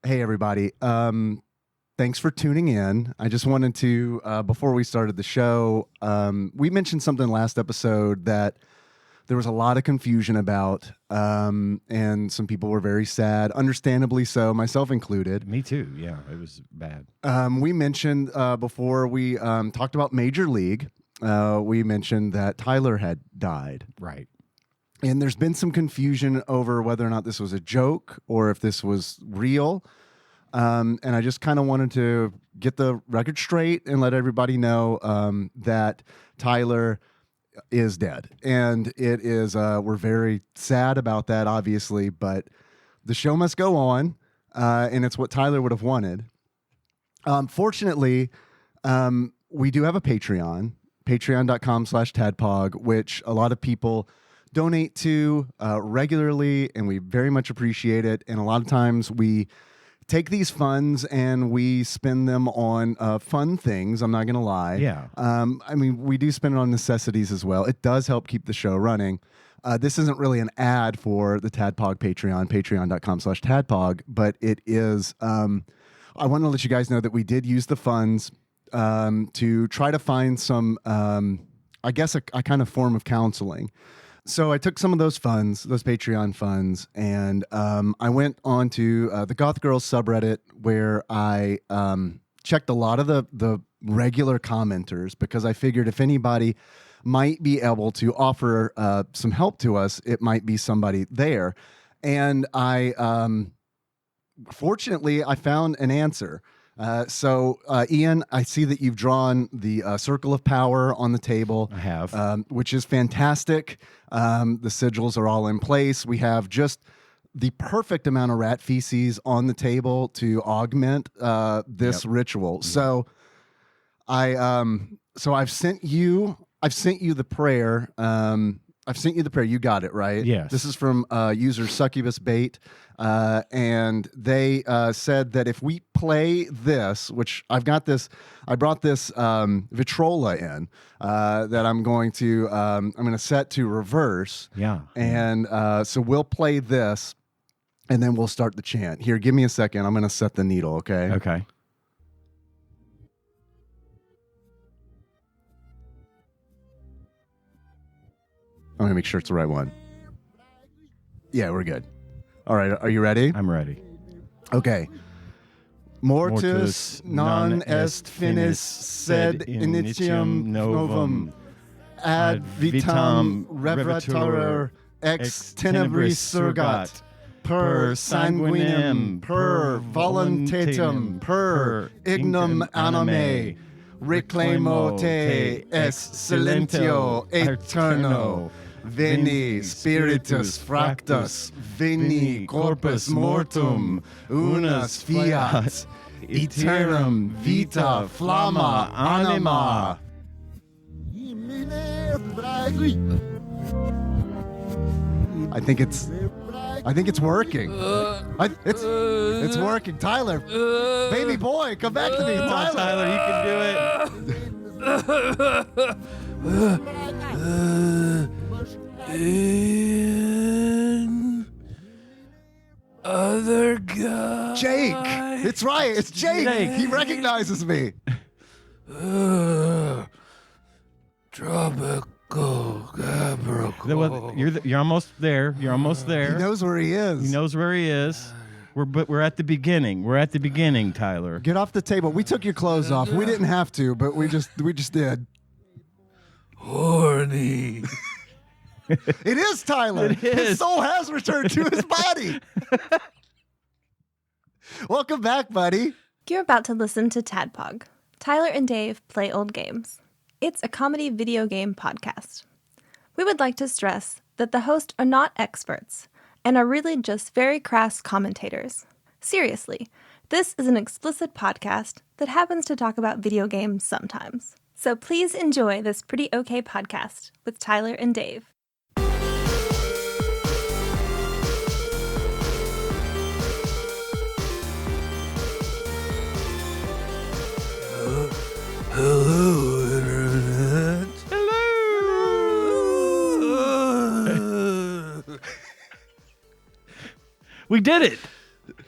Hey, everybody. Thanks for tuning in. I just wanted to, before we started the show, we mentioned something last episode that there was a lot of confusion about, and some people were very sad, understandably so, myself included. Me too. Yeah, it was bad. We mentioned before we talked about Major League, we mentioned that Tyler had died. Right. And there's been some confusion over whether or not this was a joke or if this was real. And I just kind of wanted to get the record straight and let everybody know that Tyler is dead. And it is, we're very sad about that, obviously, but the show must go on. And it's what Tyler would have wanted. Fortunately, we do have a Patreon, patreon.com/TADPOG, which a lot of people donate to regularly, and we very much appreciate it. And a lot of times we take these funds and we spend them on fun things. I'm not going to lie. Yeah. I mean, we do spend it on necessities as well. It does help keep the show running. This isn't really an ad for the TADPOG Patreon, patreon.com/TADPOG, but it is. I want to let you guys know that we did use the funds to try to find some, I guess, a kind of form of counseling. So I took some of those funds, those Patreon funds, and I went on to the Goth Girls subreddit where I checked a lot of the regular commenters because I figured if anybody might be able to offer some help to us, it might be somebody there. And fortunately, I found an answer. So Ian, I see that you've drawn the circle of power on the table. I have. Which is fantastic. The sigils are all in place. We have just the perfect amount of rat feces on the table to augment this ritual. So I've sent you the prayer. I've sent you the prayer. You got it, right? Yes. This is from user Succubus Bait. And they said that if we play this, which I brought this Vitrola in that I'm going to set to reverse. Yeah. And so we'll play this and then we'll start the chant. Here, give me a second. I'm going to set the needle, okay? Okay. I'm going to make sure it's the right one. Yeah, we're good. All right, are you ready? I'm ready. Okay. Mortis non est finis sed initium novum ad vitam reverter ex tenebris surgat per sanguinem per voluntatem per ignum anime reclamo te es silentio aeterno. Veni spiritus fractus, veni corpus mortum, unas fiat, aeternum vita flamma anima. I think it's working. It's working. Tyler, baby boy, come back to me, Tyler. Tyler, you can do it. In other guy. Jake! It's right, it's Jake! He recognizes me. Tropical Gabriel. You're almost there. You're almost there. He knows where he is. He knows where he is. We're at the beginning. We're at the beginning, Tyler. Get off the table. We took your clothes off. We didn't have to, but we just did. Horny. It is Tyler. It is. His soul has returned to his body. Welcome back, buddy. You're about to listen to TADPOG. Tyler and Dave play old games. It's a comedy video game podcast. We would like to stress that the hosts are not experts and are really just very crass commentators. Seriously, this is an explicit podcast that happens to talk about video games sometimes. So please enjoy this pretty okay podcast with Tyler and Dave. Hello, Internet. Hello. We did it.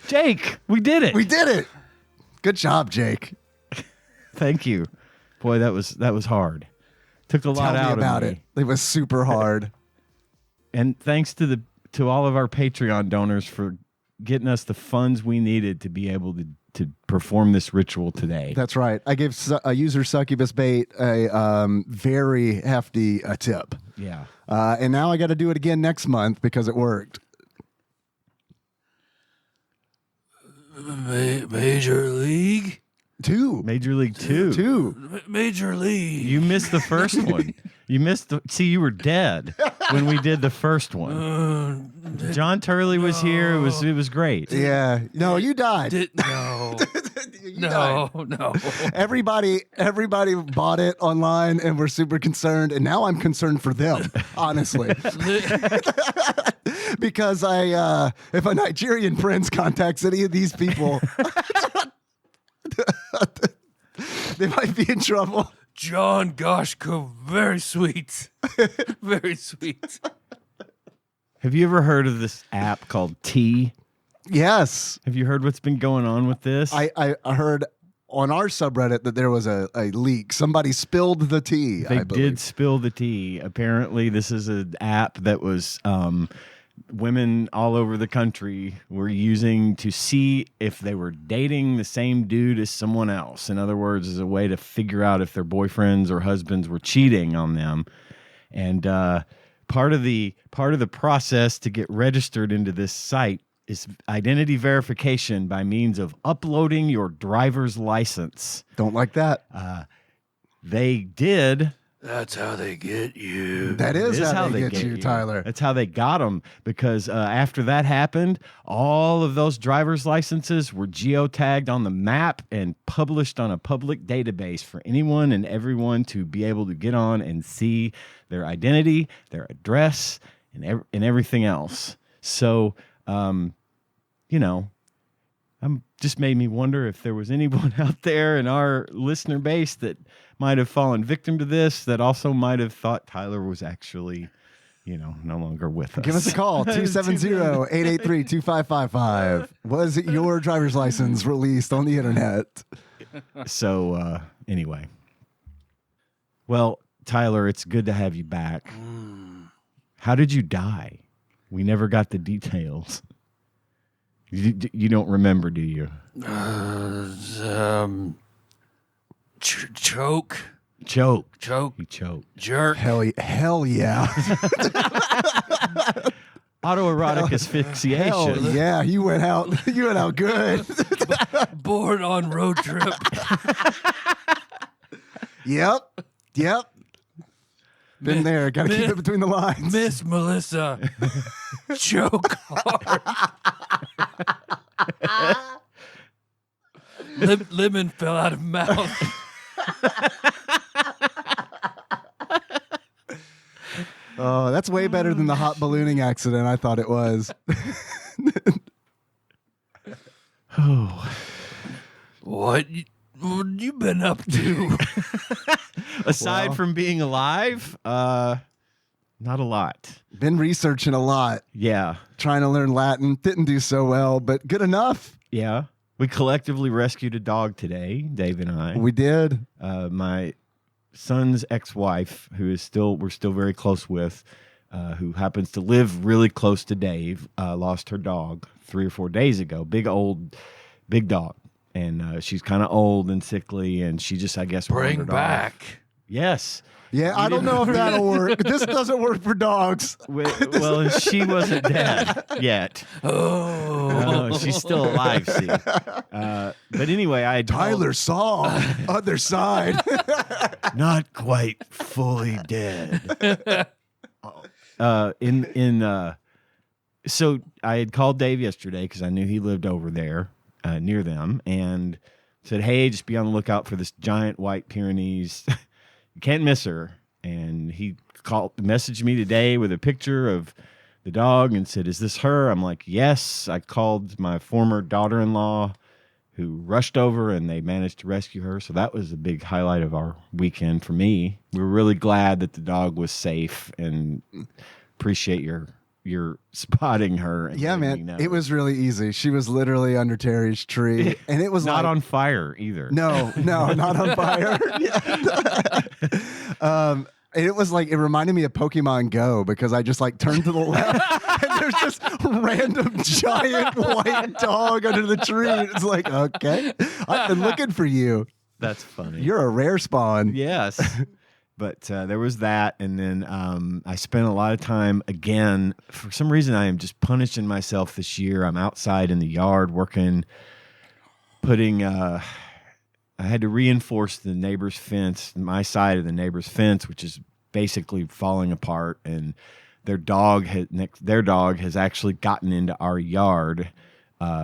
Jake, we did it. We did it. Good job, Jake. Thank you. Boy, that was hard. Took a lot Tell me out about of it. me. It was super hard. And thanks to all of our Patreon donors for getting us the funds we needed to be able to perform this ritual today. That's right. I gave a user Succubus Bait a very hefty tip. Yeah. And now I got to do it again next month because it worked. Major League? Major League 2. Major League. You missed the first one. You were dead when we did the first one. John Turley was here. It was great. Yeah. No, you died. No. You died. No. Everybody bought it online and were super concerned, and now I'm concerned for them, honestly. Because if a Nigerian prince contacts any of these people, they might be in trouble. John Goshko, very sweet. Very sweet. Have you ever heard of this app called T? Yes. Have you heard what's been going on with this? I heard on our subreddit that there was a leak. Somebody spilled the tea. They did spill the tea. Apparently, this is an app that was women all over the country were using to see if they were dating the same dude as someone else. In other words, as a way to figure out if their boyfriends or husbands were cheating on them. And part of the process to get registered into this site is identity verification by means of uploading your driver's license. Don't like that. They did. That's how they get you. That is how they get you, Tyler. That's how they got them, because after that happened, all of those driver's licenses were geotagged on the map and published on a public database for anyone and everyone to be able to get on and see their identity, their address, and everything else. So, just made me wonder if there was anyone out there in our listener base that might have fallen victim to this, that also might have thought Tyler was actually, no longer with us. Give us a call, 270-883-2555. Was your driver's license released on the internet? So, anyway. Well, Tyler, it's good to have you back. How did you die? We never got the details. You don't remember, do you? Choke. He Choke. choked. Jerk. Hell yeah. Autoerotic asphyxiation. Hell yeah. You went out good. Born on road trip. Yep. Been there. Got to keep it between the lines. Miss Melissa. Choke hard. Lemon fell out of mouth. Oh, that's way better than the hot ballooning accident I thought it was. Oh. What you been up to? Aside from being alive, not a lot. Been researching a lot. Yeah. Trying to learn Latin. Didn't do so well, but good enough. Yeah. We collectively rescued a dog today, Dave and I. We did. My son's ex-wife, who we're still very close with, who happens to live really close to Dave, lost her dog 3 or 4 days ago. Big dog. And she's kind of old and sickly, and she just, I guess, Bring wandered back. off. Yes. Yeah, I don't know if that'll work. This doesn't work for dogs. Well, she wasn't dead yet. Oh, she's still alive, see. But anyway, I had Tyler saw other side. not quite fully dead. So I had called Dave yesterday because I knew he lived over there near them, and said, "Hey, just be on the lookout for this giant white Pyrenees. You can't miss her." And he messaged me today with a picture of the dog and said, "Is this her?" I'm like, "Yes." I called my former daughter-in-law, who rushed over, and they managed to rescue her. So that was a big highlight of our weekend for me. We were really glad that the dog was safe, and appreciate your you're spotting her. And Yeah, letting me man, know. it was really easy. She was literally under Terry's tree, and it was not like, on fire either. No, not on fire. And it was like, it reminded me of Pokemon Go because I just like turned to the left and there's this random giant white dog under the tree. It's like, okay, I've been looking for you. That's funny. You're a rare spawn. Yes. But there was that. And then I spent a lot of time, again, for some reason, I am just punishing myself this year. I'm outside in the yard working, I had to reinforce the neighbor's fence, my side of the neighbor's fence, which is basically falling apart. And their dog has actually gotten into our yard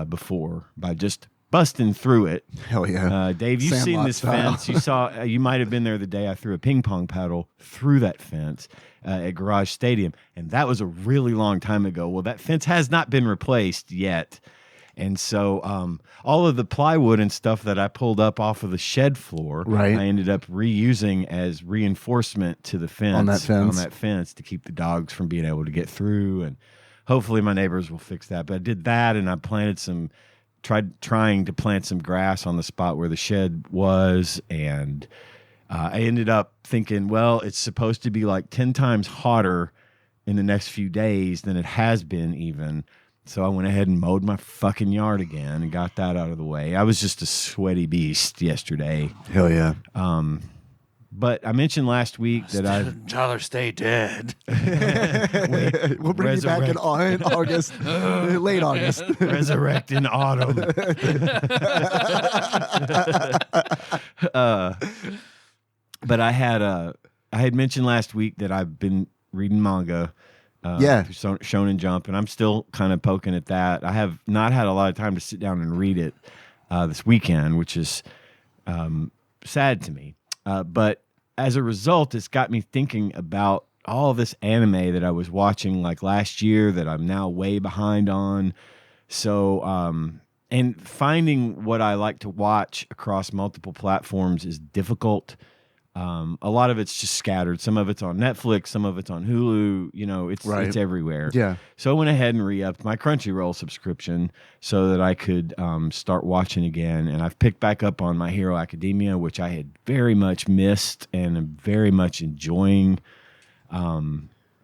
before by just busting through it. Hell yeah. Dave, you've seen Sandlot this style. fence. You might have been there the day I threw a ping pong paddle through that fence at Garage Stadium. And that was a really long time ago. Well, that fence has not been replaced yet. And so all of the plywood and stuff that I pulled up off of the shed floor, Right. I ended up reusing as reinforcement to the fence. On that fence. To keep the dogs from being able to get through. And hopefully my neighbors will fix that. But I did that, and I trying to plant some grass on the spot where the shed was. And I ended up thinking, well, it's supposed to be like 10 times hotter in the next few days than it has been even. So I went ahead and mowed my fucking yard again and got that out of the way. I was just a sweaty beast yesterday. Hell yeah. But I mentioned last week that Tyler, stay dead. We'll bring you back in August, late August. resurrect in autumn. But I had mentioned last week that I've been reading manga. Shonen Jump, and I'm still kind of poking at that. I have not had a lot of time to sit down and read it this weekend, which is sad to me. But as a result, it's got me thinking about all this anime that I was watching like last year that I'm now way behind on. So, and finding what I like to watch across multiple platforms is difficult. A lot of it's just scattered. Some of it's on Netflix, some of it's on Hulu. It's everywhere. Yeah. So I went ahead and re-upped my Crunchyroll subscription so that I could start watching again. And I've picked back up on My Hero Academia, which I had very much missed and am very much enjoying.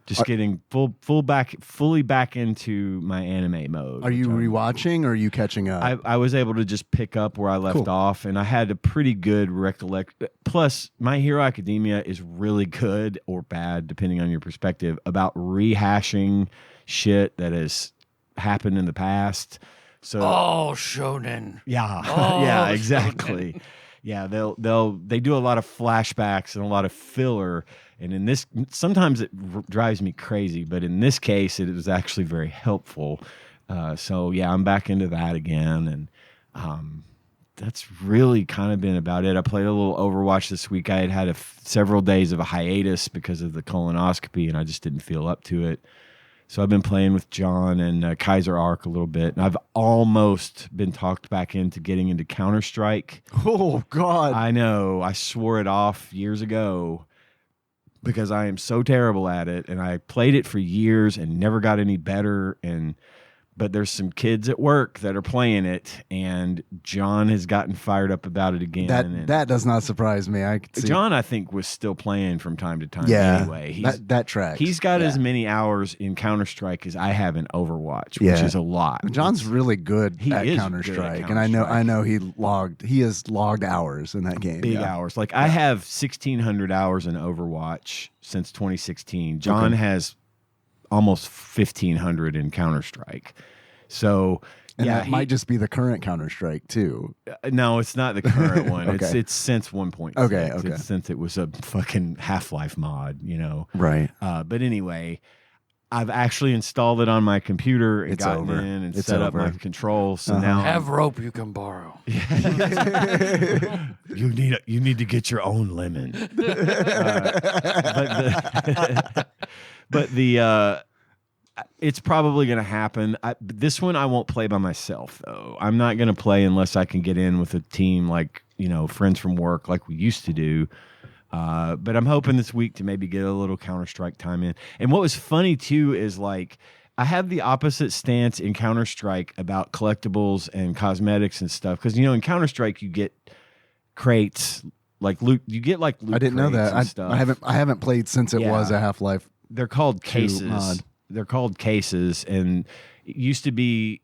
Just getting fully back into my anime mode. Are you rewatching or are you catching up? I was able to just pick up where I left off, and I had a pretty good recollection. Plus, My Hero Academia is really good or bad, depending on your perspective, about rehashing shit that has happened in the past. So, shonen. yeah, Oh, yeah, exactly. Yeah, they do a lot of flashbacks and a lot of filler. And in this, sometimes it drives me crazy, but in this case, it was actually very helpful. So yeah, I'm back into that again, and that's really kind of been about it. I played a little Overwatch this week. I had several days of a hiatus because of the colonoscopy, and I just didn't feel up to it. So I've been playing with John and Kaiser Arc a little bit, and I've almost been talked back into getting into Counter-Strike. Oh God! I know. I swore it off years ago, because I am so terrible at it, and I played it for years and never got any better. But there's some kids at work that are playing it, and John has gotten fired up about it again. That does not surprise me. I could see. John, I think, was still playing from time to time. Yeah, anyway, that tracks. He's got as many hours in Counter-Strike as I have in Overwatch, which is a lot. John's really good at is Counter-Strike, good at and I Counter-Strike. know he has logged hours in that game. Big hours. Like I have 1,600 hours in Overwatch since 2016. John has almost 1,500 in Counter-Strike. So And yeah, that might just be the current Counter-Strike too. no, it's not the current one. Okay. It's since 1.6. Okay. It's since it was a fucking Half-Life mod, Right. But anyway, I've actually installed it on my computer and It's gotten over. in and It's set up over. my controls. So now Have rope you can borrow. you need to get your own lemon. But it's probably going to happen. This one I won't play by myself, though. I'm not going to play unless I can get in with a team like, friends from work like we used to do. But I'm hoping this week to maybe get a little Counter-Strike time in. And what was funny, too, is like I have the opposite stance in Counter-Strike about collectibles and cosmetics and stuff. Because, in Counter-Strike, you get crates, like loot. You get like loot I didn't know crates that. and stuff. I haven't played since it was a Half-Life. They're called 2 cases. mod. They're called cases. And it used to be,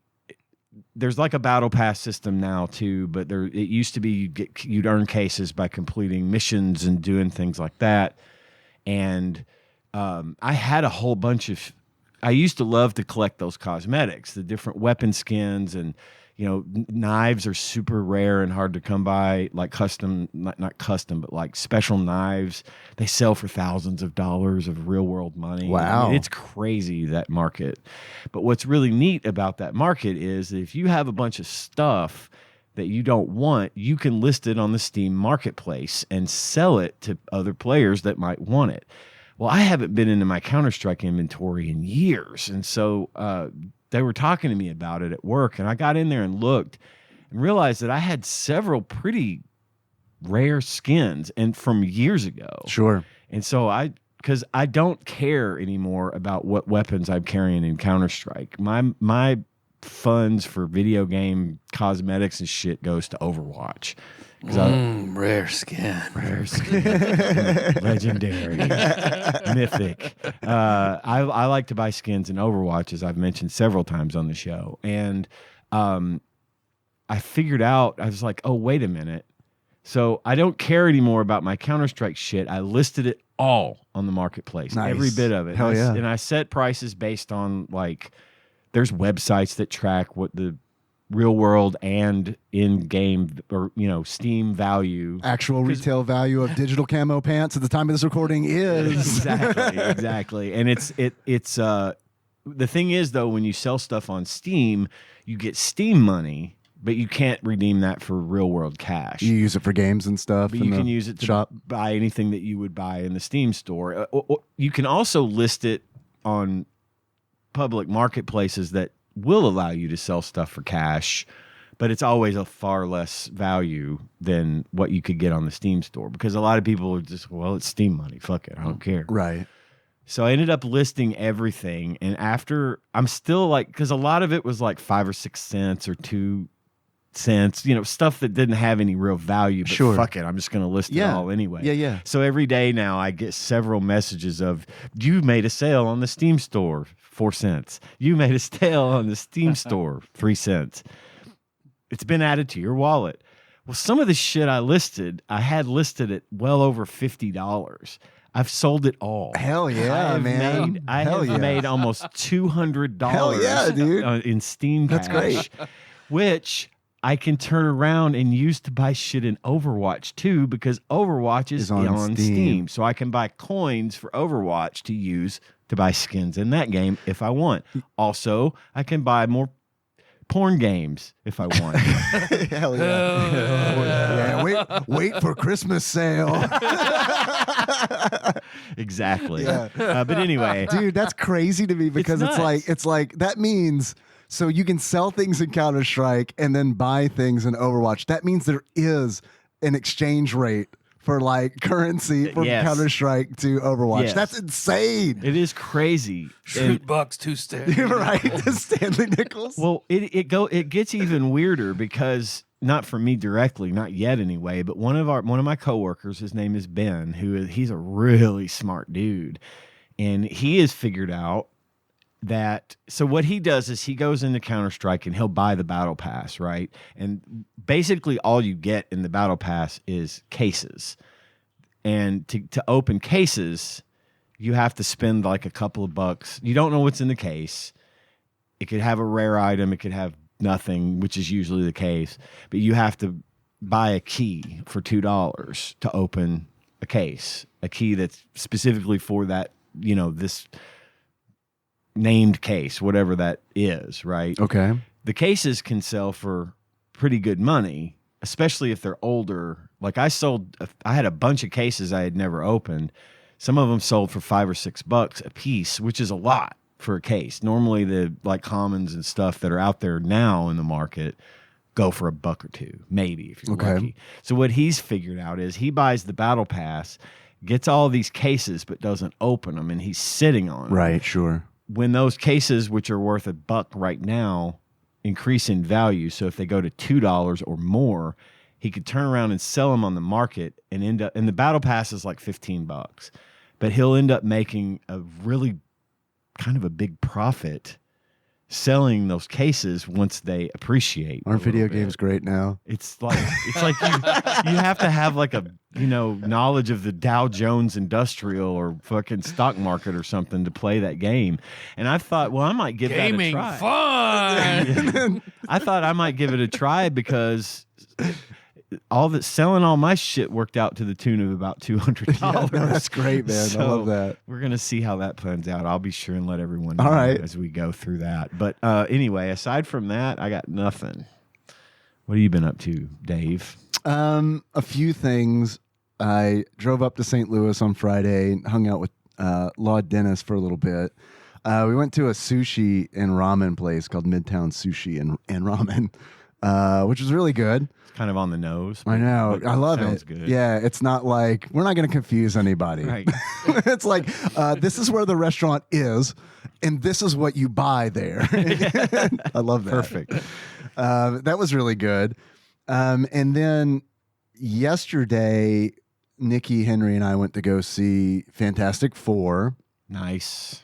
there's like a battle pass system now too, but it used to be you'd earn cases by completing missions and doing things like that. And I had a whole bunch of. I used to love to collect those cosmetics, the different weapon skins, and knives are super rare and hard to come by. Like custom, not custom, but like special knives. They sell for thousands of dollars of real world money. Wow, I mean, it's crazy, that market. But what's really neat about that market is that if you have a bunch of stuff that you don't want, you can list it on the Steam marketplace and sell it to other players that might want it. Well, I haven't been into my Counter-Strike inventory in years. And so they were talking to me about it at work. And I got in there and looked and realized that I had several pretty rare skins and from years ago. Sure. And so because I don't care anymore about what weapons I'm carrying in Counter-Strike. My funds for video game cosmetics and shit goes to Overwatch. Rare skin. Legendary. Mythic. I like to buy skins in Overwatch, as I've mentioned several times on the show. And I figured out, I was like, oh, wait a minute. So I don't care anymore about my Counter-Strike shit. I listed it all on the marketplace. Nice. Every bit of it. Hell yeah. And I set prices based on, like, there's websites that track what the real world and in-game or Steam value, actual retail value of digital camo pants at the time of this recording is. exactly. And it's the thing is, though, when you sell stuff on Steam, you get Steam money, but you can't redeem that for real world cash. You use it for games and stuff. But you can use it to buy anything that you would buy in the Steam store. You can also list it on public marketplaces that will allow you to sell stuff for cash, but it's always a far less value than what you could get on the Steam store, because a lot of people are just, well, it's Steam money, fuck it, I don't care. Right. So I ended up listing everything, and after, I'm still like, because a lot of it was like 5 or 6 cents or 2 cents, stuff that didn't have any real value, but sure, fuck it, I'm just going to list it all anyway. Yeah. So every day now I get several messages of, you made a sale on the Steam store, 4 cents. You made a sale on the Steam store, 3 cents. It's been added to your wallet. Well, some of the shit I had listed at well over $50. I've sold it all. Hell yeah, man. I have made almost $200 Hell yeah, dude. In Steam cash. That's great. Which I can turn around and use to buy shit in Overwatch too, because Overwatch is on Steam. So I can buy coins for Overwatch to use to buy skins in that game if I want. Also, I can buy more porn games if I want. Hell yeah. Yeah, wait for Christmas sale. Exactly. Yeah. But anyway, dude, that's crazy to me, because it's like that means, so you can sell things in Counter-Strike and then buy things in Overwatch. That means there is an exchange rate for like currency from Counter-Strike to Overwatch. Yes. That's insane. It is crazy. Shoot bucks, 2 Stanley. Right. Stanley Nichols. Well, it gets even weirder, because not for me directly, not yet anyway, but one of my coworkers, his name is Ben, he's a really smart dude, and he has figured out that, so what he does is he goes into Counter-Strike and he'll buy the battle pass, right? And basically all you get in the battle pass is cases. And to open cases, you have to spend like a couple of bucks. You don't know what's in the case. It could have a rare item, it could have nothing, which is usually the case, but you have to buy a key for $2 to open a case, a key that's specifically for that, this named case, whatever that is, right? Okay. The cases can sell for pretty good money, especially if they're older. Like I had a bunch of cases I had never opened. Some of them sold for $5 or $6 a piece, which is a lot for a case. Normally the like commons and stuff that are out there now in the market go for $1 or $2, maybe if you're lucky. So what he's figured out is he buys the battle pass, gets all these cases, but doesn't open them, and he's sitting on them. Right, sure. when those cases, which are worth $1 right now, increase in value, so if they go to $2 or more, he could turn around and sell them on the market and end up, and the battle pass is like $15, but he'll end up making a really kind of a big profit selling those cases once they appreciate. Aren't video games great now? It's like you have to have like a knowledge of the Dow Jones Industrial or fucking stock market or something to play that game. And I thought, well, I might give that a try. Fun. I thought I might give it a try because selling all my shit worked out to the tune of about $200. Yeah, no, that's great, man. I love that. We're gonna see how that plans out. I'll be sure and let everyone know all right. as we go through that. But anyway, aside from that, I got nothing. What have you been up to, Dave? A few things. I drove up to St. Louis on Friday, hung out with Law Dennis for a little bit. We went to a sushi and ramen place called Midtown Sushi and Ramen, which was really good. Kind of on the nose. I know. I love sounds it. Good. Yeah, it's not like we're not going to confuse anybody. Right. It's like this is where the restaurant is, and this is what you buy there. I love that. Perfect. That was really good. And then yesterday, Nikki, Henry, and I went to go see Fantastic Four. Nice.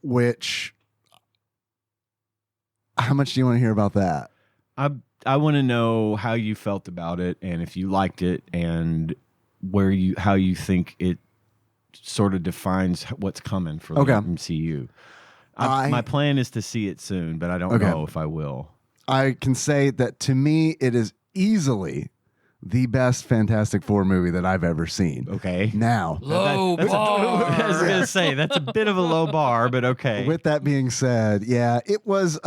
Which, how much do you want to hear about that? I want to know how you felt about it and if you liked it and how you think it sort of defines what's coming for the MCU. My plan is to see it soon, but I don't know if I will. I can say that to me, it is easily the best Fantastic Four movie that I've ever seen. Okay. Now. Low bar. I was going to say, that's a bit of a low bar, but okay. With that being said, yeah, it was...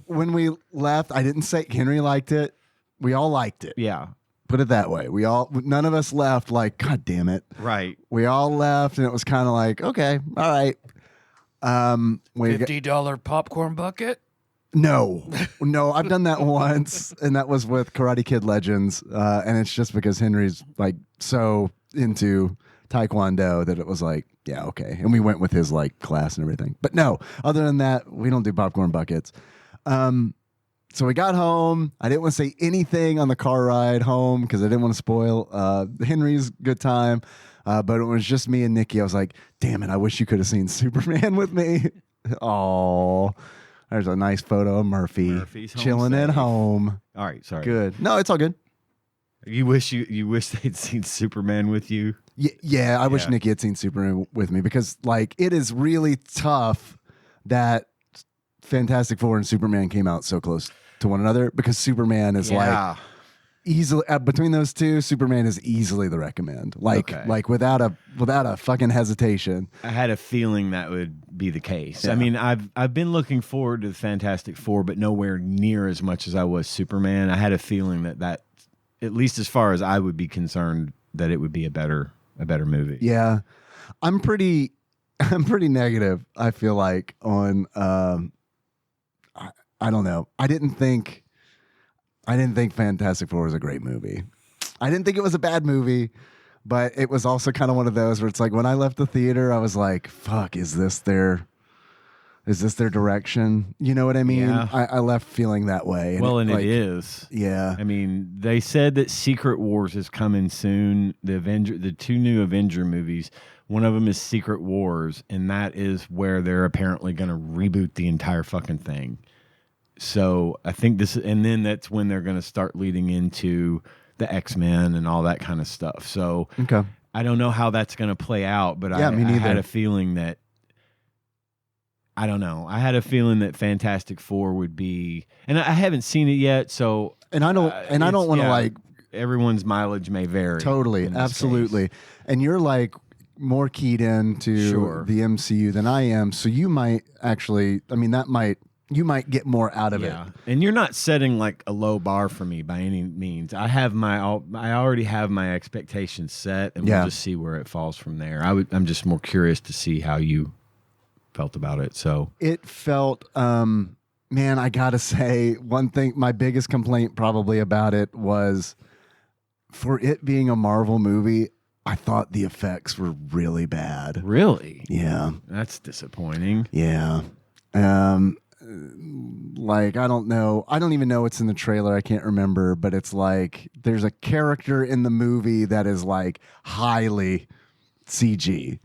when we left, I didn't say Henry liked it. We all liked it. Yeah. Put it that way. None of us left like, God damn it. Right. We all left and it was kind of like, okay, all right. $50 popcorn bucket? No, I've done that once, and that was with Karate Kid Legends. And it's just because Henry's like so into Taekwondo that it was like, yeah, okay. And we went with his like class and everything. But no, other than that, we don't do popcorn buckets. So we got home. I didn't want to say anything on the car ride home because I didn't want to spoil Henry's good time. But it was just me and Nikki. I was like, damn it, I wish you could have seen Superman with me. Oh, there's a nice photo of Murphy's chilling at home. All right, sorry. Good. No, it's all good. You wish they'd seen Superman with you? Yeah, I wish Nikki had seen Superman with me because like it is really tough that Fantastic Four and Superman came out so close to one another because Superman is like easily between those two, Superman is easily the recommend. Like without a fucking hesitation. I had a feeling that would be the case. Yeah. I mean, I've been looking forward to the Fantastic Four, but nowhere near as much as I was Superman. I had a feeling that at least as far as I would be concerned, that it would be a better movie. Yeah, I'm pretty negative. I feel like on. I don't know. I didn't think Fantastic Four was a great movie. I didn't think it was a bad movie, but it was also kind of one of those where it's like when I left the theater, I was like, "Fuck, is this their direction?" You know what I mean? Yeah. I left feeling that way. And it is. Yeah. I mean, they said that Secret Wars is coming soon. The two new Avenger movies. One of them is Secret Wars, and that is where they're apparently going to reboot the entire fucking thing. So I think and then that's when they're going to start leading into the X-Men and all that kind of stuff. So I don't know how that's going to play out, but I had a feeling that, I don't know. I had a feeling that Fantastic Four would be, and I haven't seen it yet. So, and I don't want to like, everyone's mileage may vary. Totally. Absolutely. Case. And you're like more keyed into the MCU than I am. So you might actually, you might get more out of it. And you're not setting like a low bar for me by any means. I already have my expectations set, and we'll just see where it falls from there. I'm just more curious to see how you felt about it. So it felt, man, I gotta say one thing. My biggest complaint probably about it was for it being a Marvel movie. I thought the effects were really bad. Really? Yeah. That's disappointing. Yeah. Like, I don't know. I don't even know what's in the trailer. I can't remember, but it's like there's a character in the movie that is like highly CG.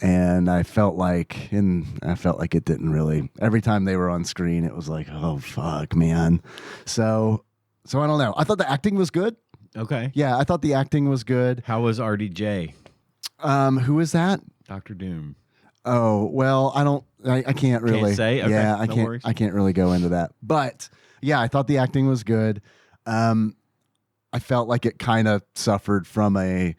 And I felt like it didn't really. Every time they were on screen, it was like, oh fuck, man. So I don't know. I thought the acting was good. Okay. Yeah, I thought the acting was good. How was RDJ? Who is that? Dr. Doom. Oh, well, I can't really say? Okay, Yeah, no worries. I can't really go into that. But yeah, I thought the acting was good. I felt like it kind of suffered from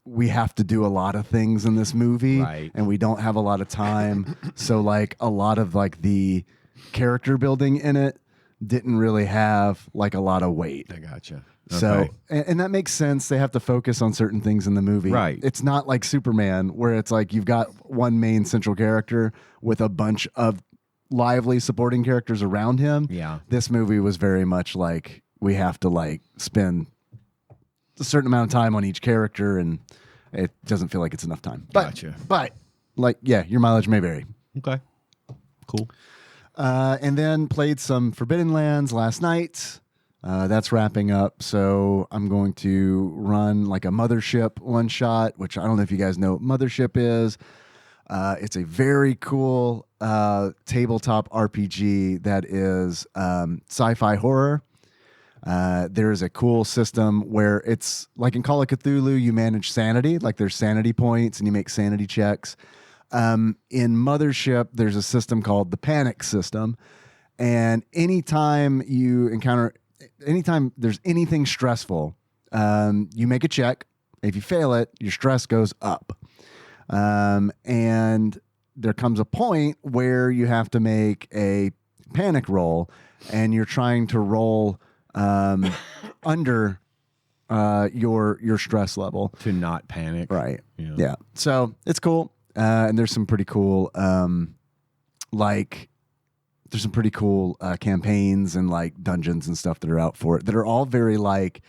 we have to do a lot of things in this movie, Right. and we don't have a lot of time. So like a lot of like the character building in it didn't really have like a lot of weight. I gotcha. So, Okay. and that makes sense. They have to focus on certain things in the movie. Right. It's not like Superman, where it's like you've got one main central character with a bunch of lively supporting characters around him. Yeah. This movie was very much like we have to like spend a certain amount of time on each character, and it doesn't feel like it's enough time. Gotcha. But like, yeah, your mileage may vary. Okay. Cool. And then played some Forbidden Lands last night. That's wrapping up. So I'm going to run like a Mothership one shot, which I don't know if you guys know what Mothership is. It's a very cool tabletop RPG that is sci-fi horror. There's a cool system where it's like in Call of Cthulhu, you manage sanity, like there's sanity points and you make sanity checks. In Mothership, there's a system called the panic system. And anytime there's anything stressful, you make a check. If you fail it, your stress goes up. And there comes a point where you have to make a panic roll, and you're trying to roll under your stress level To not panic. right. Yeah. Yeah, so it's cool. And there's some pretty cool campaigns and like dungeons and stuff that are out for it that are all very like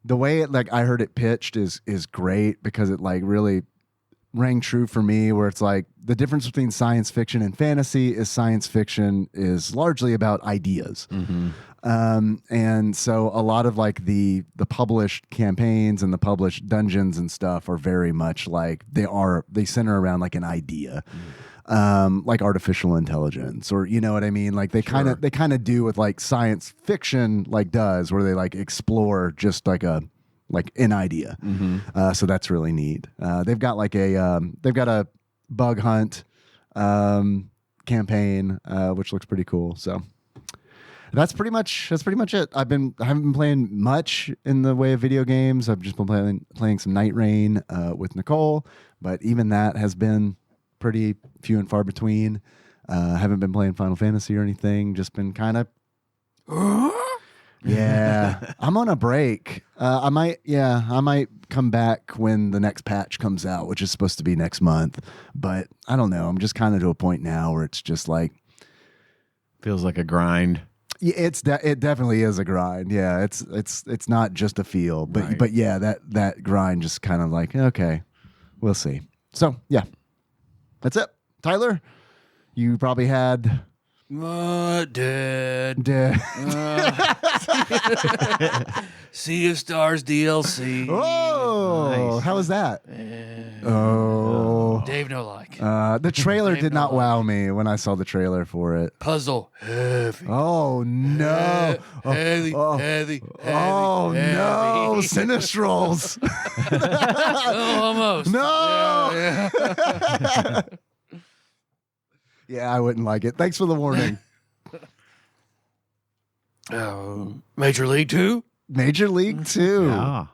the way it like I heard it pitched is great, because it like really rang true for me, where it's like the difference between science fiction and fantasy is science fiction is largely about ideas. Mm-hmm. And so a lot of like the published campaigns and the published dungeons and stuff are very much like they center around like an idea, like artificial intelligence, or you know what I mean? Like they kind of do what like science fiction like does, where they like explore just like an idea. Mm-hmm. So that's really neat. They've got like they've got a bug hunt campaign, which looks pretty cool. So that's pretty much it. I haven't been playing much in the way of video games. I've just been playing some Night Rain with Nicole, but even that has been pretty few and far between. Haven't been playing Final Fantasy or anything. Just been kind of yeah. I'm on a break. I might come back when the next patch comes out, which is supposed to be next month. But I don't know. I'm just kind of to a point now where it's just like Feels like a grind. yeah, it definitely is a grind. Yeah, it's not just a feel, but Right. but yeah, that grind just kind of like okay, we'll see. So yeah, that's it. Tyler, you probably had Dead. Sea of Stars DLC. Oh, Nice. how was that? Eh, Oh, Dave no like. the trailer Dave did not not wow me when I saw the trailer for it. Puzzle. Heavy. Oh no! Heavy. Heavy. Oh heavy. no! Sinistrals! Oh, almost. No! Yeah. Yeah, I wouldn't like it. Thanks for the warning. Major League 2? Major League 2. Yeah.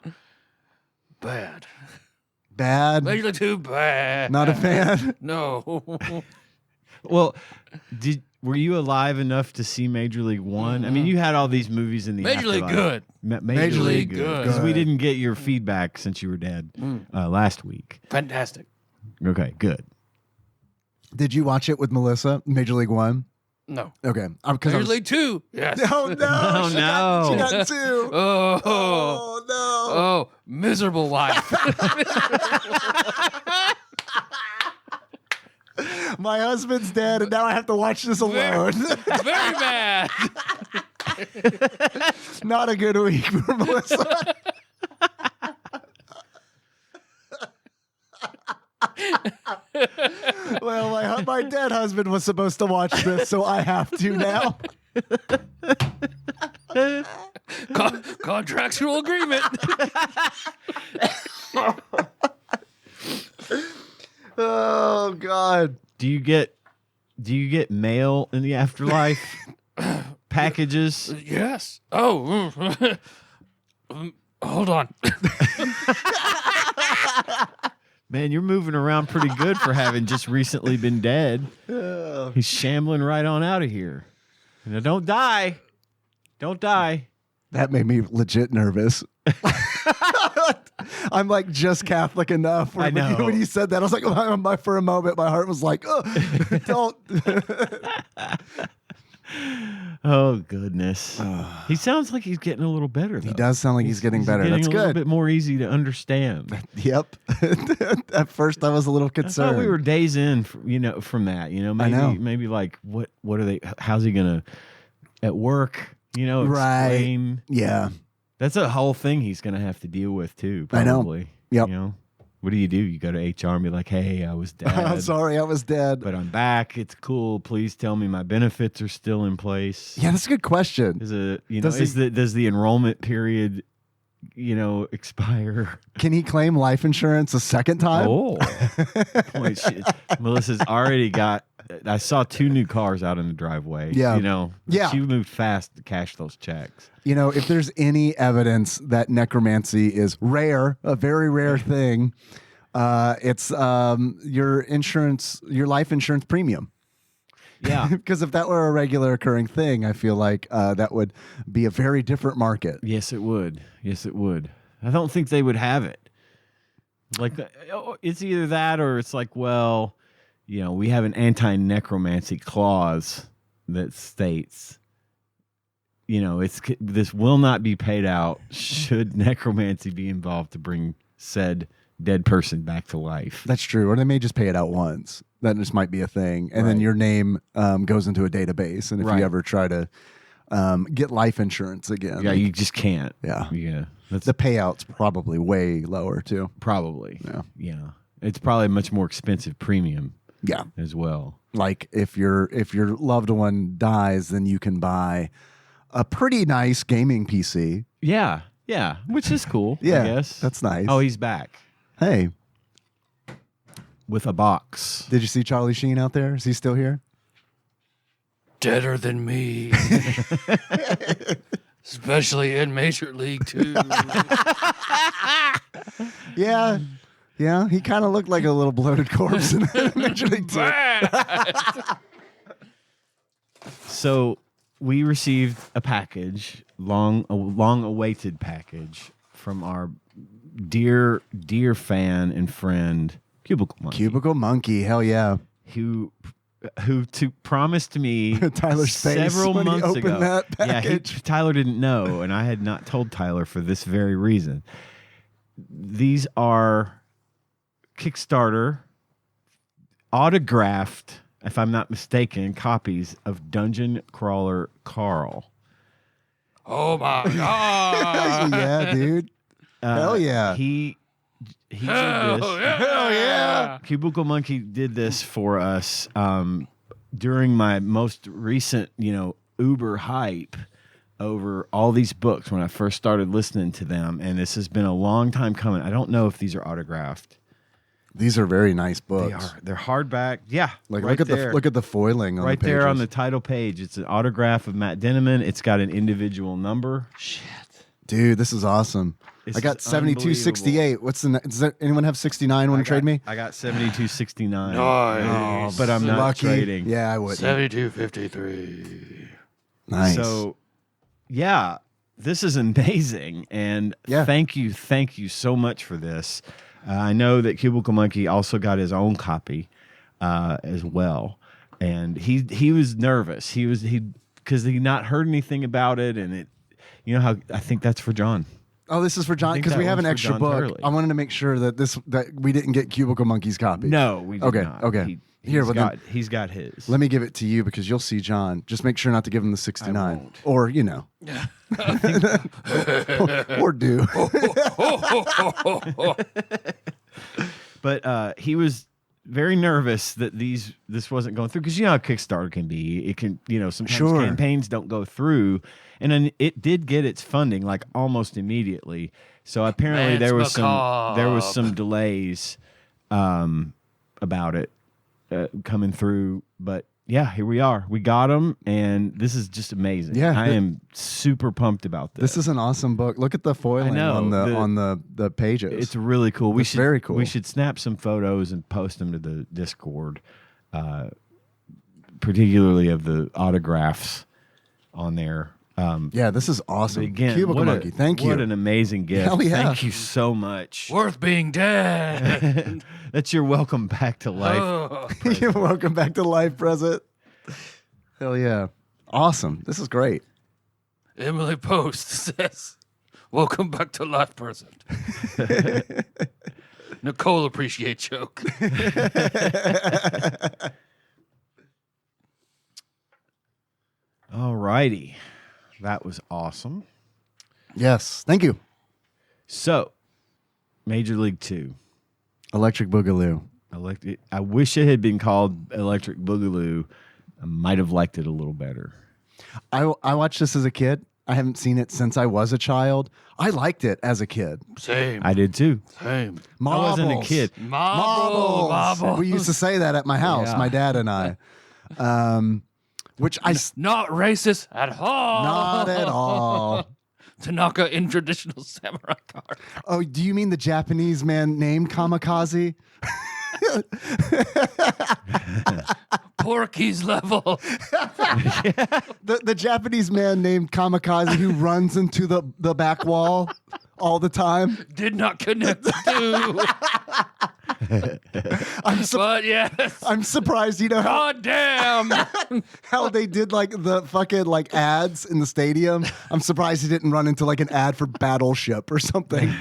Bad. Bad. Major League 2, bad. Not a fan. No. Well, were you alive enough to see Major League One? I mean, you had all these movies in the Major League afterlife. good. Major League good. Because we didn't get your feedback since you were dead last week. Fantastic. Okay, good. Did you watch it with Melissa? Major League 1? No. Okay. Because Major League 2. Yes. Oh no! Oh, she no. got two. Oh. Oh no! Oh, miserable life. My husband's dead, and now I have to watch this alone. Very bad. Not a good week for Melissa. Well, my dead husband was supposed to watch this, so I have to now. Contractual agreement. Oh God! Do you get mail in the afterlife? Packages? Yes. Oh. Hold on. Man, you're moving around pretty good for having just recently been dead. He's shambling right on out of here. Now, don't die. Don't die. That made me legit nervous. I'm like just Catholic enough. I know. When you said that, I was like, for a moment, my heart was like, oh, don't. Oh, goodness. He sounds like he's getting a little better, though. He does sound like he's getting better. Getting That's a little good. bit more easy to understand. Yep. At first, I was a little I concerned. thought we were days in, from that. Maybe like what are they? How's he gonna at work? Right. Explain. Yeah. That's a whole thing he's gonna have to deal with too. I know. Probably. Yep. What do? You go to HR and be like, "Hey, I was dead. I'm sorry, I was dead. but I'm back. It's cool. Please tell me my benefits are still in place." Yeah, that's a good question. Is it? Does Does the enrollment period, expire? Can he claim life insurance a second time? Oh, boy, Melissa's already got. I saw 2 new cars out in the driveway. Yeah. Yeah. She moved fast to cash those checks. If there's any evidence that necromancy is rare, a very rare thing, it's your life insurance premium. Yeah. Because if that were a regular occurring thing, I feel like that would be a very different market. Yes, it would. Yes, it would. I don't think they would have it. Like, it's either that or it's like, well, we have an anti-necromancy clause that states, this will not be paid out should necromancy be involved to bring said dead person back to life. That's true. Or they may just pay it out once. That just might be a thing. And then Right. your name goes into a database. And if Right. you ever try to get life insurance again, Yeah, you just can't. Yeah. Yeah. That's the payout's probably way lower too. probably. Yeah. Yeah. It's probably a much more expensive premium Yeah. as well. Like if your loved one dies, then you can buy a pretty nice gaming PC. Yeah. Yeah. Which is cool. Yeah, I guess. that's nice. Oh, he's back Hey, with a box. did you see Charlie Sheen out there? Is he still here? Deader than me. Especially in Major League 2. Yeah. Yeah, he kind of looked like a little bloated corpse in Major League 2. So we received a package, a long-awaited package from our dear fan and friend Cubicle Monkey, Cubicle Monkey, hell yeah. who promised me Tyler's face several when he months opened ago. that Yeah, package. Tyler didn't know, and I had not told Tyler for this very reason. These are Kickstarter autographed, if I'm not mistaken, copies of Dungeon Crawler Carl. Oh my God. Yeah, dude. Hell yeah. He did Hell this. yeah. Hell yeah. Cubicle Monkey did this for us during my most recent, Uber hype over all these books when I first started listening to them, and this has been a long time coming. I don't know if these are autographed. These are very nice books. They are. They're hardback. Yeah, Like right look at the foiling on right the there on the pages. title page. It's an autograph of Matt Denneman. It's got an individual number. Dude, this is awesome. This I got is 7268. What's the does that, anyone have 69 want to trade me? I got 7269. Nice. But I'm not Lucky. trading. Yeah, I would. 7253. Nice. So, yeah, this is amazing, and Yeah. thank you so much for this. I know that Cubicle Monkey also got his own copy as well, and he was nervous. He because he not heard anything about it, and it, you know how I think that's for John. Oh, this is for John think because that we have an one's for extra John book. Turley. I wanted to make sure that we didn't get Cubicle Monkey's copy. No, we did Okay, not. okay. He's got his. Let me give it to you because you'll see John. Just make sure not to give him the 69, won't. or or do. But he was very nervous that this wasn't going through because you know how Kickstarter can be. It can, sometimes Sure. campaigns don't go through, and then it did get its funding like almost immediately. So apparently there was some delays about it coming through, but yeah, here we are. We got them, and this is just amazing. Yeah, I am super pumped about this. This is an awesome book. Look at the foiling on the pages. It's really cool. It's very cool. We should snap some photos and post them to the Discord, particularly of the autographs on there. Yeah, this is awesome. Again, Cubicle Monkey, thank you. What an amazing gift. Hell yeah. Thank you so much. Worth being dead. That's your welcome back to life. Oh. You're welcome back to life present. Hell yeah. Awesome. This is great. Emily Post says, "Welcome back to life, present." Nicole appreciate joke. All righty. That was awesome. Yes. Thank you. So, Major League 2. Electric Boogaloo. I wish it had been called Electric Boogaloo. I might have liked it a little better. I watched this as a kid. I haven't seen it since I was a child. I liked it as a kid. Same. I did too. Same. I wasn't a kid. Marbles. We used to say that at my house, Yeah. my dad and I. Which Not racist at all. not at all. Tanaka in traditional samurai card. Oh, do you mean the Japanese man named Kamikaze? Porky's level. The Japanese man named Kamikaze who runs into the back wall all the time. Did not connect the two. But yes. I'm surprised God damn. how they did like the fucking like ads in the stadium. I'm surprised he didn't run into like an ad for Battleship or something.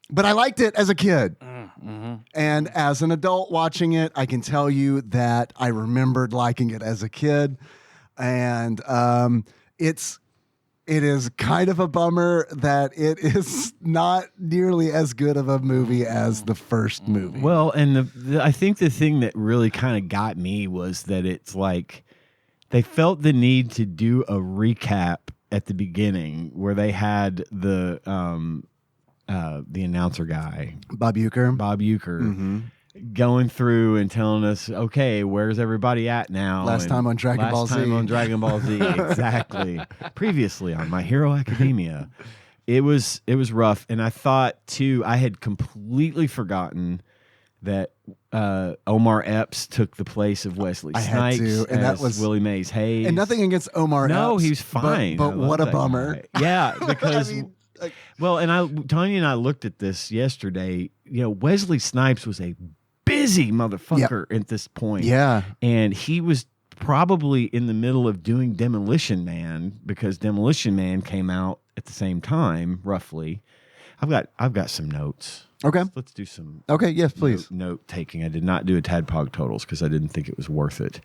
But I liked it as a kid. And as an adult watching it, I can tell you that I remembered liking it as a kid. And it is kind of a bummer that it is not nearly as good of a movie as the first movie. Well, and I think the thing that really kind of got me was that it's like they felt the need to do a recap at the beginning where they had the announcer guy, Bob Uecker. going through and telling us, okay, where's everybody at now? Last time on Dragon Ball Z. Last time on Dragon Ball Z, exactly. Previously on My Hero Academia. It was rough. And I thought, too, I had completely forgotten that Omar Epps took the place of Wesley Snipes and that as was Willie Mays Hayes. And nothing against Omar No, Epps, he's fine. But I love what a that bummer. guy. Yeah, because... I mean, like, well, and Tanya and I looked at this yesterday. Wesley Snipes was a busy motherfucker at this point. yeah. And he was probably in the middle of doing Demolition Man because Demolition Man came out at the same time, roughly. I've got some notes. Okay. Let's do some Okay. Yes, please. note taking. I did not do a TADPOG totals because I didn't think it was worth it.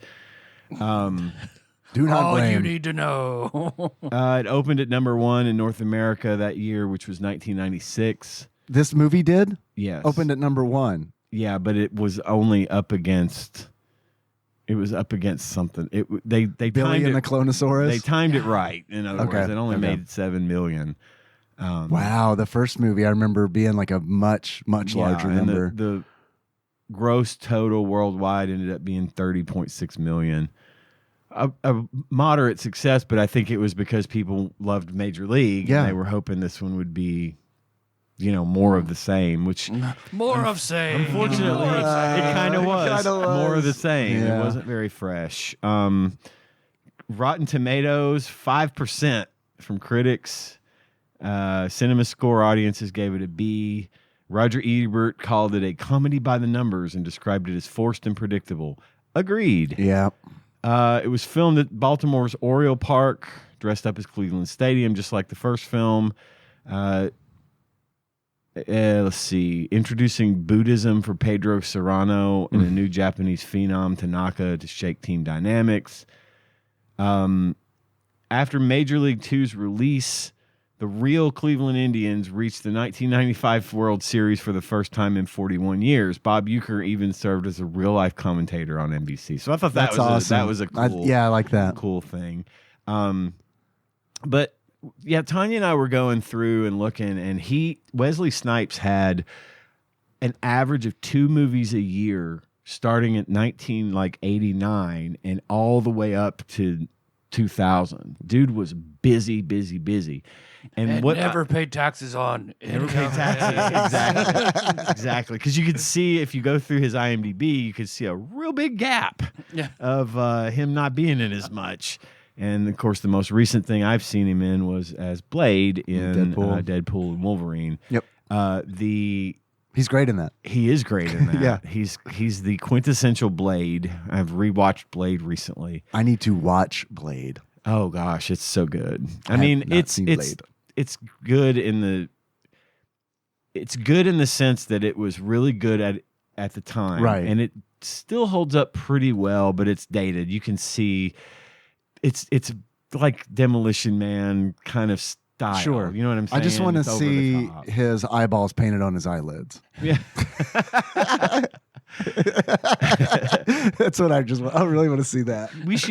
Do not All blame. you need to know. It opened at #1 in North America that year, which was 1996. This movie did Yes. opened at #1. Yeah, but it was only up against. It was up against something. They Billy timed and the it. Clonosaurus. They timed it right. In other Okay, words, it only okay. made 7 million. Wow, the first movie I remember being like a much larger and number. The gross total worldwide ended up being 30.6 million. A moderate success, but I think it was because people loved Major League. Yeah. And they were hoping this one would be, more of the same, which More of same. unfortunately More of same. it kind of was. kinda More of the was. same. Yeah. It wasn't very fresh. Rotten Tomatoes, 5% from critics. Cinema Score audiences gave it a B. Roger Ebert called it a comedy by the numbers and described it as forced and predictable. Agreed. Yeah. It was filmed at Baltimore's Oriole Park, dressed up as Cleveland Stadium, just like the first film. Let's see. Introducing Buddhism for Pedro Serrano and a new Japanese phenom, Tanaka, to shake team dynamics. After Major League Two's release, the real Cleveland Indians reached the 1995 World Series for the first time in 41 years. Bob Uecker even served as a real-life commentator on NBC. So I thought that was awesome. That was a cool, I like that. cool thing. But yeah, Tanya and I were going through and looking, and Wesley Snipes had an average of 2 movies a year, starting at 1989 and all the way up to 2000. Dude was busy. And never paid taxes on. Never paid taxes. Exactly. Because you could see, if you go through his IMDb, you could see a real big gap of him not being in as much. And of course, the most recent thing I've seen him in was as Blade in Deadpool and Wolverine. Yep. He's great in that. He is great in that. Yeah. He's the quintessential Blade. I've rewatched Blade recently. I need to watch Blade. Oh gosh, it's so good. I have mean, not seen Blade. It's good in the sense that it was really good at the time, right? And it still holds up pretty well, but it's dated. You can see it's like Demolition Man kind of style. Sure, you know what I'm saying? I just want to see his eyeballs painted on his eyelids. Yeah. That's what I really want to see that.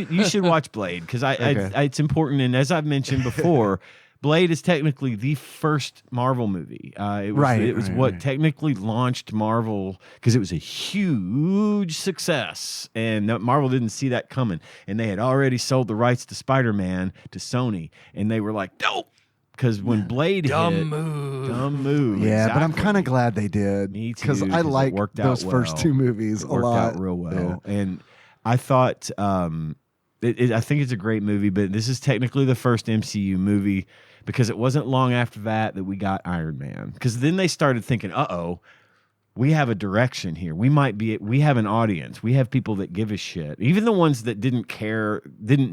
You should watch Blade, because it's important. And as I've mentioned before, Blade is technically the first Marvel movie. It was what technically launched Marvel, because it was a huge success, and Marvel didn't see that coming. And they had already sold the rights to Spider-Man to Sony, and they were like, nope. Because when Blade hit, dumb move. Yeah, exactly. but I'm kind of glad they did. Me too. Because I like those first 2 movies a lot. Worked out real well. Yeah. And I thought, I think it's a great movie, but this is technically the first MCU movie, because it wasn't long after that we got Iron Man. Because then they started thinking, we have a direction here. We have an audience. We have people that give a shit. Even the ones that didn't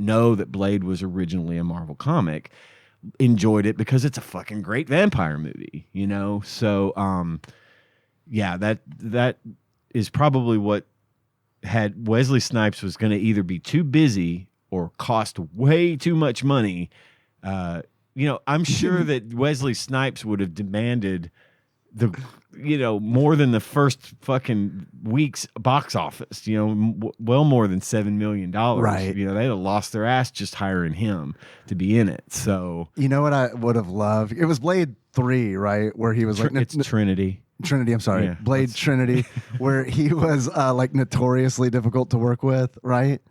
know that Blade was originally a Marvel comic, enjoyed it because it's a fucking great vampire movie, you know? So, that is probably what had Wesley Snipes was going to either be too busy or cost way too much money. I'm sure that Wesley Snipes would have demanded more than the first fucking week's box office, well more than $7 million. Right. They'd have lost their ass just hiring him to be in it. So, you know what I would have loved? It was Blade 3, right? Where he was it's Trinity. Trinity, I'm sorry. Yeah, Blade Trinity, where he was notoriously difficult to work with, right?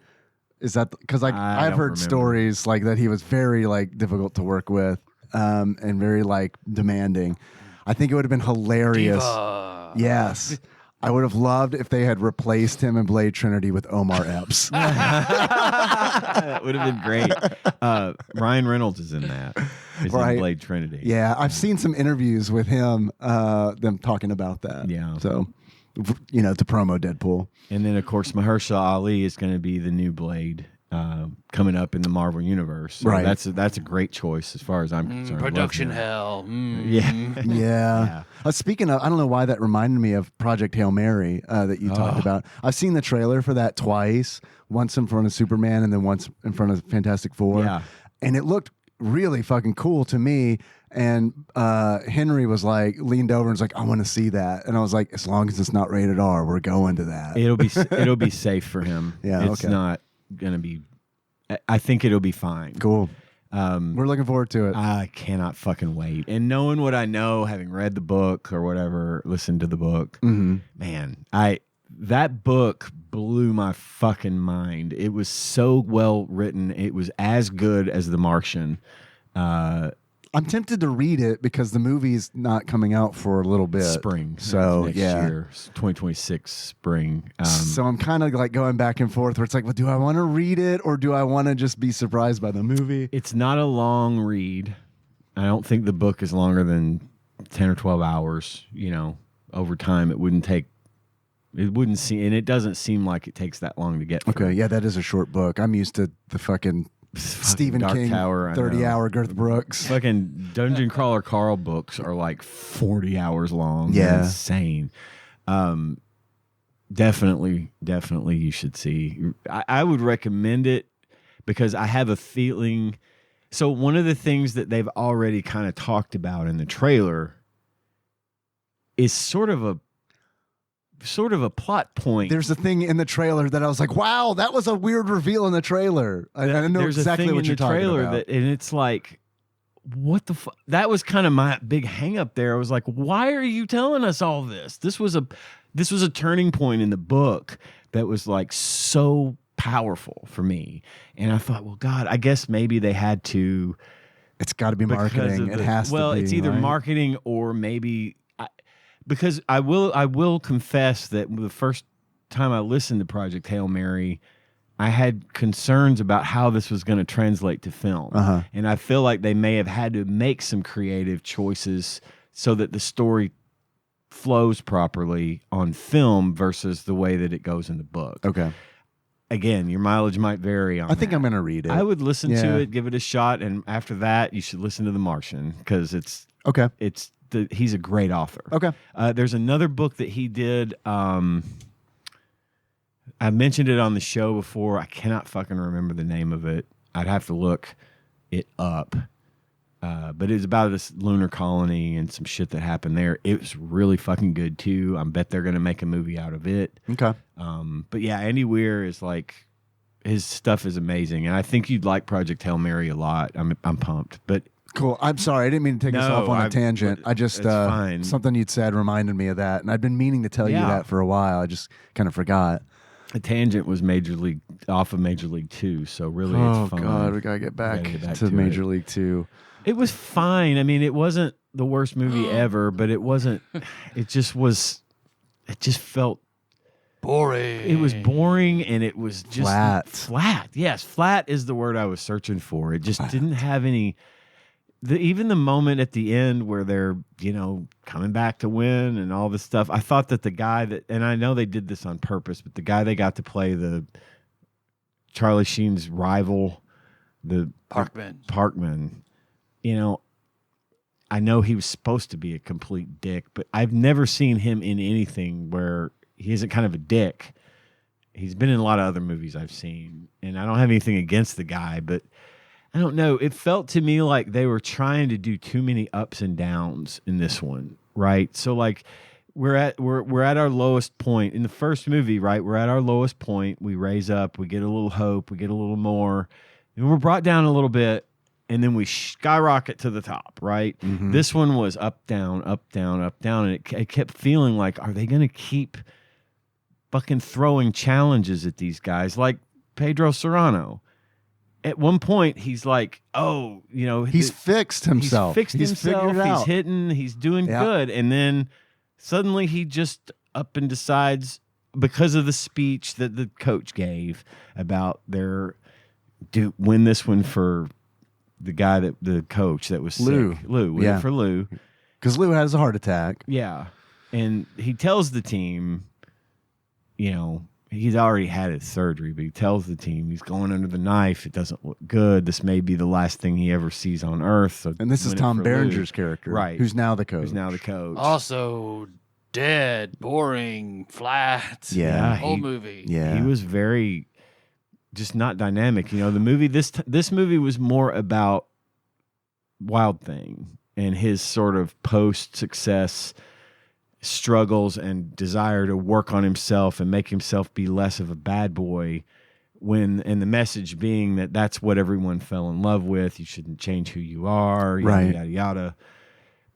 Is that because I've heard stories like that he was very difficult to work with, and very demanding. I think it would have been hilarious. Diva. Yes. I would have loved if they had replaced him in Blade Trinity with Omar Epps. That would have been great. Ryan Reynolds is in that. He's in Blade Trinity. Yeah, I've seen some interviews with him, them talking about that. Yeah. So, to promo Deadpool. And then, of course, Mahershala Ali is going to be the new Blade coming up in the Marvel Universe. So right. That's a great choice as far as I'm concerned. Production hell. Yeah. Speaking of, I don't know why that reminded me of Project Hail Mary that you talked about. I've seen the trailer for that twice, once in front of Superman and then once in front of Fantastic Four. Yeah. And it looked really fucking cool to me. And Henry was leaned over and was like, I want to see that. And I was like, as long as it's not rated R, we're going to that. It'll be safe for him. Yeah, it's not gonna be. I think it'll be fine. Cool. We're looking forward to it. I cannot fucking wait. And knowing what I know, having read the book or whatever, listened to the book, man, that book blew my fucking mind. It was so well written. It was as good as The Martian. I'm tempted to read it because the movie's not coming out for a little bit. Spring. So, next year, 2026 spring. So I'm kind of going back and forth where it's well, do I want to read it or do I want to just be surprised by the movie? It's not a long read. I don't think the book is longer than 10 or 12 hours, you know, over time. It wouldn't seem, and it doesn't seem like it takes that long to get through. Okay, yeah, that is a short book. I'm used to the fucking Stephen Dark King Tower, I 30-hour Girth Brooks. Fucking Dungeon Crawler Carl books are like 40 hours long. Yeah. They're insane. Definitely you should see. I would recommend it because I have a feeling. So one of the things that they've already kind of talked about in the trailer is sort of a plot point. There's a thing in the trailer that I was like, wow, that was a weird reveal in the trailer. I know There's exactly a thing what in you're the talking trailer about. and it's like, what the fuck? That was kind of my big hang up there. I was like, why are you telling us all this? This was a turning point in the book that was like so powerful for me. And I thought, well, God, I guess maybe they had to. It's got to be because marketing. of It has to be. Well, it's either right? marketing or maybe because I will confess that the first time I listened to Project Hail Mary, I had concerns about how this was going to translate to film. And I feel like they may have had to make some creative choices so that the story flows properly on film versus the way that it goes in the book. Okay. Again, your mileage might vary on I think that. I'm going to read it. I would listen Yeah. to it, give it a shot, and after that, you should listen to The Martian because Okay. he's a great author. Okay. There's another book that he did. I mentioned it on the show before. I cannot fucking remember the name of it. I'd have to look it up. But it's about this lunar colony and some shit that happened there. It was really fucking good too. I bet they're going to make a movie out of it. Okay. But yeah, Andy Weir is like, his stuff is amazing, and I think you'd like Project Hail Mary a lot. I'm pumped. But Cool. I'm sorry. I didn't mean to take us No, off on a tangent. I just it's fine. something you'd said reminded me of that, and I'd been meaning to tell you Yeah. that for a while. I just kind of forgot. a tangent was off of Major League 2, so really Oh it's fun. God, we gotta get back, to to Major it. League 2. It was fine. I mean, it wasn't the worst movie ever, but it wasn't. It just was. It just felt Boring. it was boring, and it was just Flat. Flat. Yes, flat is the word I was searching for. It just didn't have any. Even the moment at the end where they're coming back to win and all this stuff. I thought that the guy and I know they did this on purpose, but the guy they got to play the Charlie Sheen's rival, the Parkman. I know he was supposed to be a complete dick, but I've never seen him in anything where he isn't kind of a dick. He's been in a lot of other movies I've seen, and I don't have anything against the guy, but I don't know. It felt to me like they were trying to do too many ups and downs in this one, right? So like we're at our lowest point in the first movie, right? We're at our lowest point. We raise up, we get a little hope, we get a little more, and we're brought down a little bit, and then we skyrocket to the top, right? Mm-hmm. This one was up, down, up, down, up, down, and it kept feeling like, are they going to keep fucking throwing challenges at these guys like Pedro Serrano? At one point, he's like, He's fixed himself. He's fixed himself. Figured it He's out. hitting. He's doing Yeah. good. And then suddenly he just up and decides, because of the speech that the coach gave about win this one for the coach that was Lou. sick. Lou. Win Yeah. it for Lou. Because Lou has a heart attack. Yeah. And he tells the team, he's already had his surgery, but he tells the team he's going under the knife. It doesn't look good. This may be the last thing he ever sees on Earth. So And this is win it Tom for Berenger's Lou. character, Right. Who's now the coach. Also dead, boring, flat. Yeah. Whole movie. Yeah. He was very just not dynamic. The movie this movie was more about Wild Thing and his sort of post-success struggles and desire to work on himself and make himself be less of a bad boy, and the message being that that's what everyone fell in love with. You shouldn't change who you are, yada, Right. yada, yada.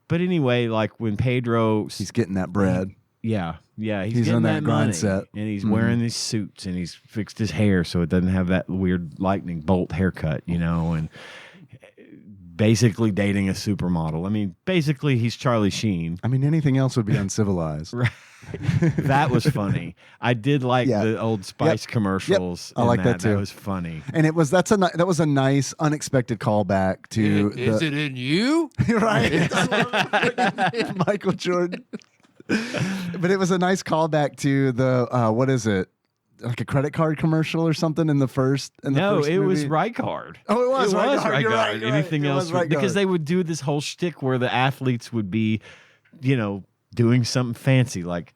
But anyway, like when Pedro... He's getting that bread. Yeah. He's He's getting on that that grind money, set. and he's wearing these suits, and he's fixed his hair so it doesn't have that weird lightning bolt haircut, and basically dating a supermodel. I mean, basically he's Charlie Sheen. I mean, anything else would be uncivilized. Right. That was funny. I did like Yeah. the Old Spice commercials. I like that too. That was funny. And that was a nice unexpected callback to Is it in you? right Michael Jordan. But it was a nice callback to the what is it? Like a credit card commercial or something in the first No, first it was movie? Rijkaard. Oh, it was Rijkaard. You're right. Anything It else? was Rijkaard. Because they would do this whole shtick where the athletes would be, doing something fancy like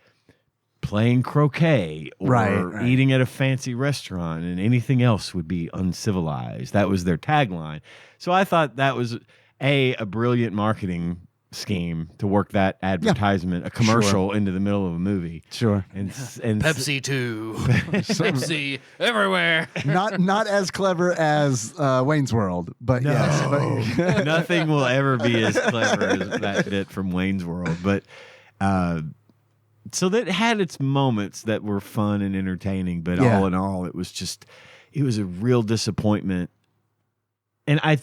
playing croquet or Right. eating at a fancy restaurant, and anything else would be uncivilized. That was their tagline. So I thought that was a brilliant marketing scheme to work that advertisement, a commercial into the middle of a movie. Sure. And Pepsi too. Pepsi everywhere. Not as clever as Wayne's World, but yes. But, nothing will ever be as clever as that bit from Wayne's World. But so that had its moments that were fun and entertaining, but all in all, it was a real disappointment. And I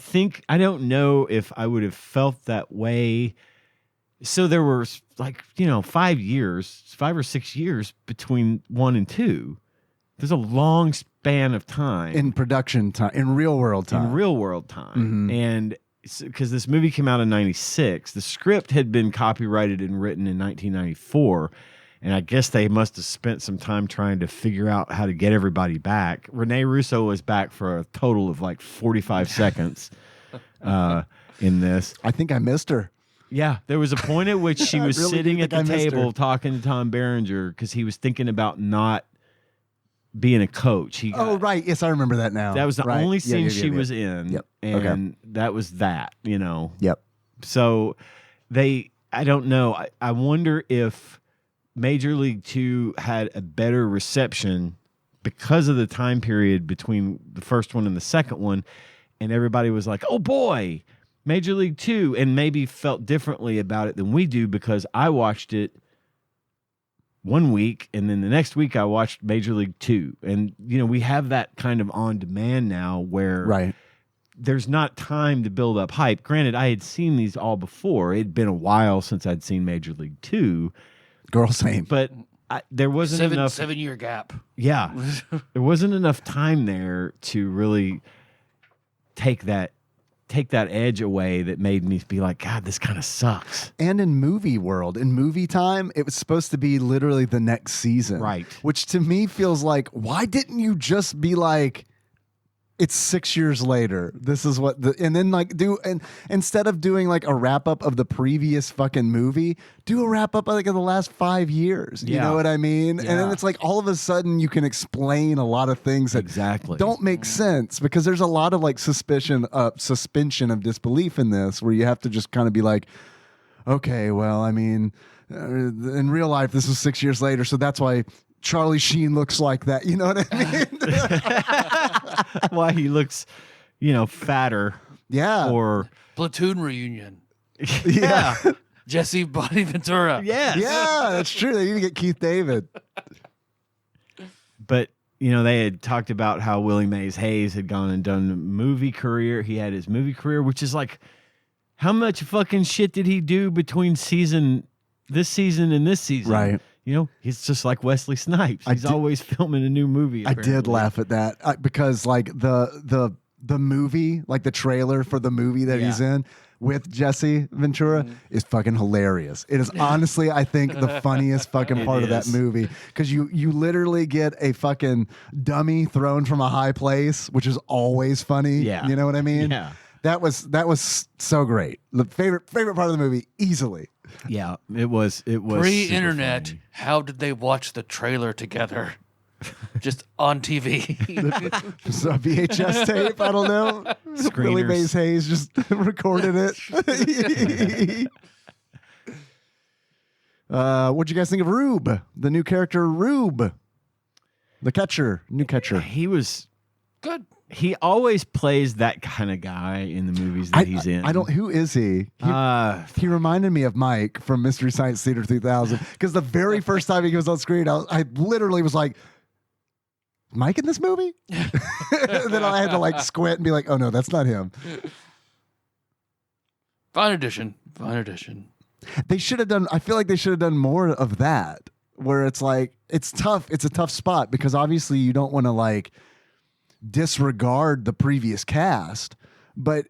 don't know if I would have felt that way. So there were 5 or 6 years between 1 and 2. There's a long span of time in production time, in real world time. Mm-hmm. And because this movie came out in 96, the script had been copyrighted and written in 1994. And I guess they must have spent some time trying to figure out how to get everybody back. Rene Russo was back for a total of 45 seconds in this. I think I missed her. Yeah, there was a point at which she was really sitting at think the I missed table her. talking to Tom Berenger because he was thinking about not being a coach. Right. Yes, I remember that now. That was the Right. only Yeah, scene yeah, she yeah. was in. Yep. And that was that, Yep. So I don't know. I wonder if Major League 2 had a better reception because of the time period between the first one and the second one, and everybody was like, oh boy, Major League 2, and maybe felt differently about it than we do because I watched it one week and then the next week I watched Major League 2. And, we have that kind of on demand now where there's not time to build up hype. Granted, I had seen these all before. It'd been a while since I'd seen Major League 2. Girl, same. But there wasn't enough 7-year gap. Yeah. There wasn't enough time there to really take that edge away that made me be like, God, this kind of sucks. And in movie world, in movie time, it was supposed to be literally the next season. Right. Which to me feels like, why didn't you just be like, it's 6 years later. This is what and then instead of doing a wrap up of the previous fucking movie, do a wrap up of the last 5 years. You know what I mean? Yeah. And then it's all of a sudden you can explain a lot of things that don't make sense because there's a lot of suspension of disbelief in this where you have to just kind of be like, okay, well, I mean, in real life, this was 6 years later. So that's why Charlie Sheen looks like that. You know what I mean? Why he looks, fatter. Yeah. Or Platoon reunion. yeah. Jesse Body Ventura. Yes. Yeah, that's true. They need to get Keith David. But, they had talked about how Willie Mays Hayes had gone and done a movie career. He had his movie career, which is how much fucking shit did he do between this season and this season? Right. He's just like Wesley Snipes. He's always filming a new movie. Apparently. I did laugh at that because the movie, the trailer for the movie that he's in with Jesse Ventura is fucking hilarious. It is honestly, I think, the funniest fucking part of that movie because you literally get a fucking dummy thrown from a high place, which is always funny. Yeah. You know what I mean? Yeah. That was so great. The favorite part of the movie, easily. Yeah, it was Pre-internet, super funny. how did they watch the trailer together? Just on TV. So a VHS tape, I don't know. Willie Screeners. Mays Hayes just recorded it. What'd you guys think of Rube? The new character Rube. The catcher, new catcher. He was Good. He always plays that kind of guy in the movies that he's in. I don't. Who is he? He reminded me of Mike from Mystery Science Theater 3000 because the very first time he was on screen, I literally was like, "Mike in this movie?" And then I had to squint and be like, "Oh no, that's not him." Fine edition. Fine edition. They should have done. I feel like they should have done more of that, where it's like it's tough. It's a tough spot because obviously you don't want to like disregard the previous cast, but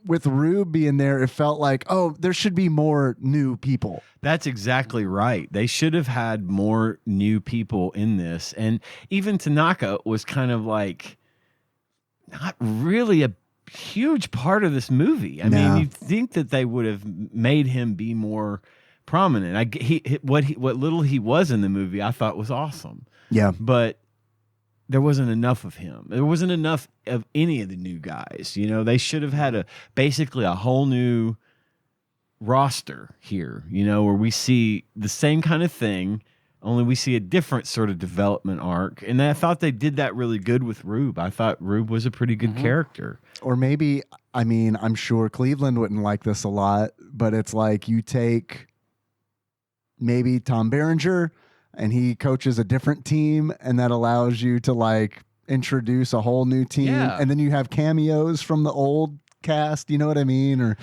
with Rube being there, it felt like, oh, there should be more new people. That's exactly right. They should have had more new people in this, and even Tanaka was kind of like not really a huge part of this movie. I mean, you'd think that they would have made him be more prominent. What little he was in the movie, I thought was awesome. Yeah, but there wasn't enough of him. There wasn't enough of any of the new guys. You know, they should have had basically a whole new roster here. You know, where we see the same kind of thing, only we see a different sort of development arc. And I thought they did that really good with Rube. I thought Rube was a pretty good character. or maybe, I mean, I'm sure Cleveland wouldn't like this a lot, but it's like you take maybe Tom Berenger and he coaches a different team, and that allows you to like introduce a whole new team, and then you have cameos from the old cast. You know what I mean? Or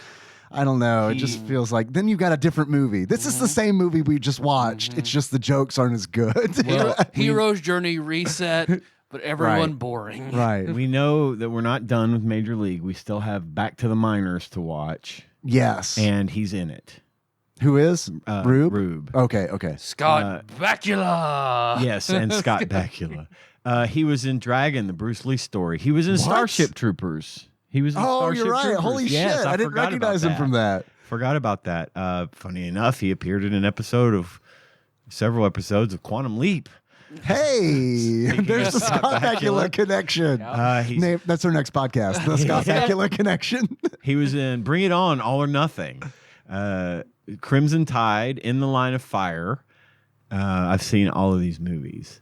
I don't know. It just feels like then you got a different movie. This is the same movie we just watched. It's just the jokes aren't as good. Hero's journey reset, but everyone boring. Right. We know that we're not done with Major League. We still have Back to the Minors to watch. Yes. And he's in it. Who is? Rube? Rube. Okay. Scott Bakula. Yes, and Scott Bakula. He was in Dragon, the Bruce Lee story. He was in Starship Troopers. He was in Starship you're right. Troopers. Holy yes, shit. I didn't forgot recognize about him from that. Forgot about that. Funny enough, he appeared in several episodes of Quantum Leap. Hey, there's the Scott Bakula connection. That's our next podcast, the Scott Bakula connection. He was in Bring It On, All or Nothing. Crimson Tide, In the Line of Fire. I've seen all of these movies.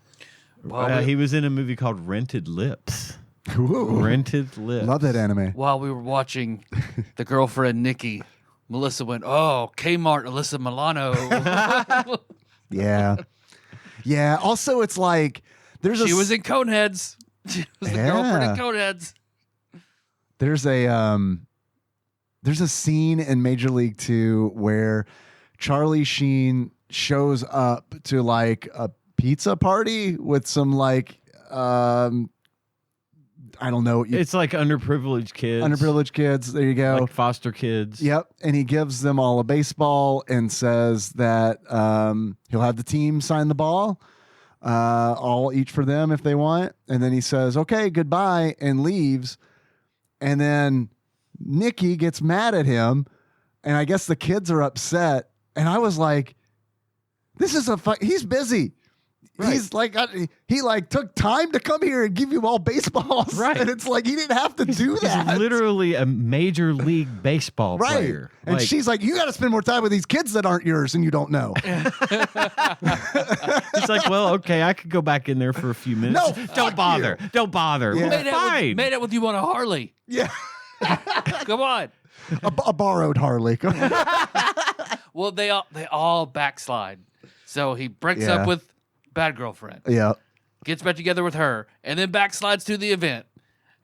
He was in a movie called Rented Lips. Ooh. Rented Lips. Love that anime. While we were watching The Girlfriend Nikki, Melissa went, "Oh, Kmart, Alyssa Milano." Yeah. Yeah. Also, it's like She was in Coneheads. She was the girlfriend in Coneheads. There's a scene in Major League 2 where Charlie Sheen shows up to like a pizza party with some like I don't know. It's like underprivileged kids. Underprivileged kids. There you go. Like foster kids. Yep. And he gives them all a baseball and says that he'll have the team sign the ball, all each for them if they want. And then he says, okay, goodbye, and leaves. And then Nikki gets mad at him. And I guess the kids are upset. And I was like, this is he's busy. Right. He's like, he like took time to come here and give you all baseballs. Right. And it's like, he didn't have to do that. He's literally a major league baseball player. And she's like, you got to spend more time with these kids that aren't yours and you don't know. It's like, well, okay, I could go back in there for a few minutes. No, don't bother. you. Don't bother. Yeah. Fine. Made out with you on a Harley. Yeah. Come on. A borrowed Harley. Well, they all backslide. So he breaks up with bad girlfriend. Yeah. Gets back together with her, and then backslides to the event,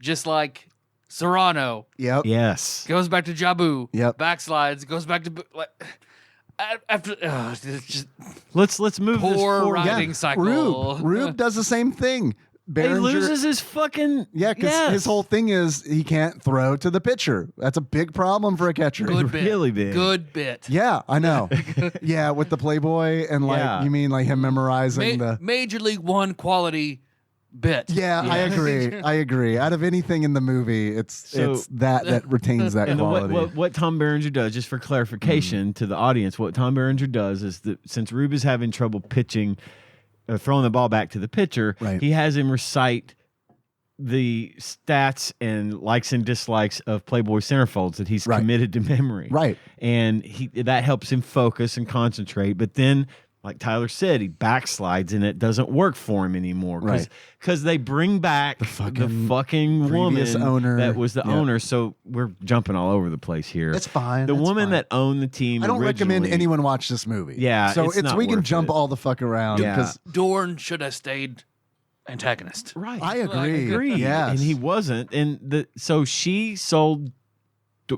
just like Serrano. Yep. Yes. Goes back to Jabu. Yep. Backslides. Goes back to like after. It's just Let's move this poor forward. writing cycle. Rube does the same thing. He loses his fucking because his whole thing is he can't throw to the pitcher. That's a big problem for a catcher. Good bit. Really big. Good bit. Yeah, I know. Yeah, with the Playboy and like you mean like him memorizing the Major League One quality bit. Yeah, I agree. I agree. Out of anything in the movie, it's that retains that quality. What Tom Berenger does, just for clarification to the audience, what Tom Berenger does is that since Rube is having trouble pitching, throwing the ball back to the pitcher, he has him recite the stats and likes and dislikes of Playboy centerfolds that he's committed to memory. Right. And that helps him focus and concentrate. But then, like Tyler said, he backslides and it doesn't work for him anymore. Because they bring back the fucking woman owner. that was the owner. So we're jumping all over the place here. That's fine. The woman that owned the team I don't recommend originally- anyone watch this movie. Yeah, So it's not we can worth jump it. all the fuck around. Yeah. Because Dorn should have stayed antagonist. Right. I agree. Agreed. Yes. And he wasn't. And so she sold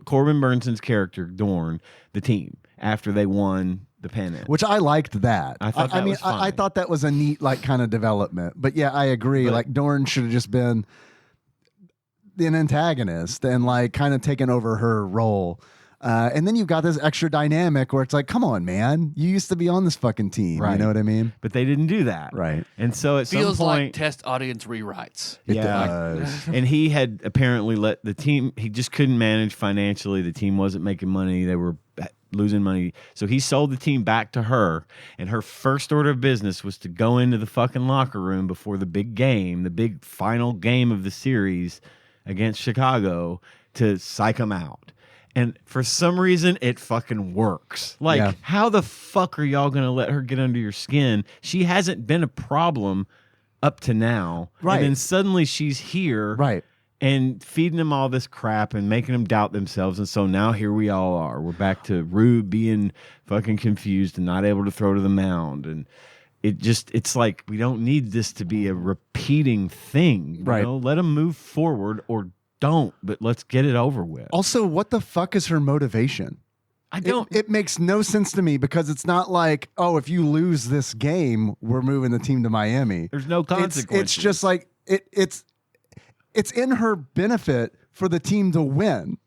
Corbin Burnson's character Dorn the team after they won the pennant. Which I liked that. I thought that was fine. I thought that was a neat like kind of development. But yeah, I agree. But- like Dorn should have just been an antagonist and like kind of taken over her role. And then you've got this extra dynamic where it's like, come on, man, you used to be on this fucking team. Right. You know what I mean? But they didn't do that. Right. And so at Feels some like point, test audience rewrites. It Yeah. does. and he had apparently let the team, he just couldn't manage financially. The team wasn't making money. They were losing money. So he sold the team back to her. And her first order of business was to go into the fucking locker room before the big game, the big final game of the series against Chicago, to psych them out. And for some reason, it fucking works. Like, Yeah. how the fuck are y'all going to let her get under your skin? She hasn't been a problem up to now. Right. And then suddenly she's here. Right. And feeding them all this crap and making them doubt themselves. And so now here we all are. We're back to Rube being fucking confused and not able to throw to the mound. And it's like, we don't need this to be a repeating thing. You Right. know? Let them move forward or don't, but let's get it over with. Also, what the fuck is her motivation? I don't. It makes no sense to me because it's not like, oh, if you lose this game, we're moving the team to Miami. There's no consequences. It's just like it's in her benefit for the team to win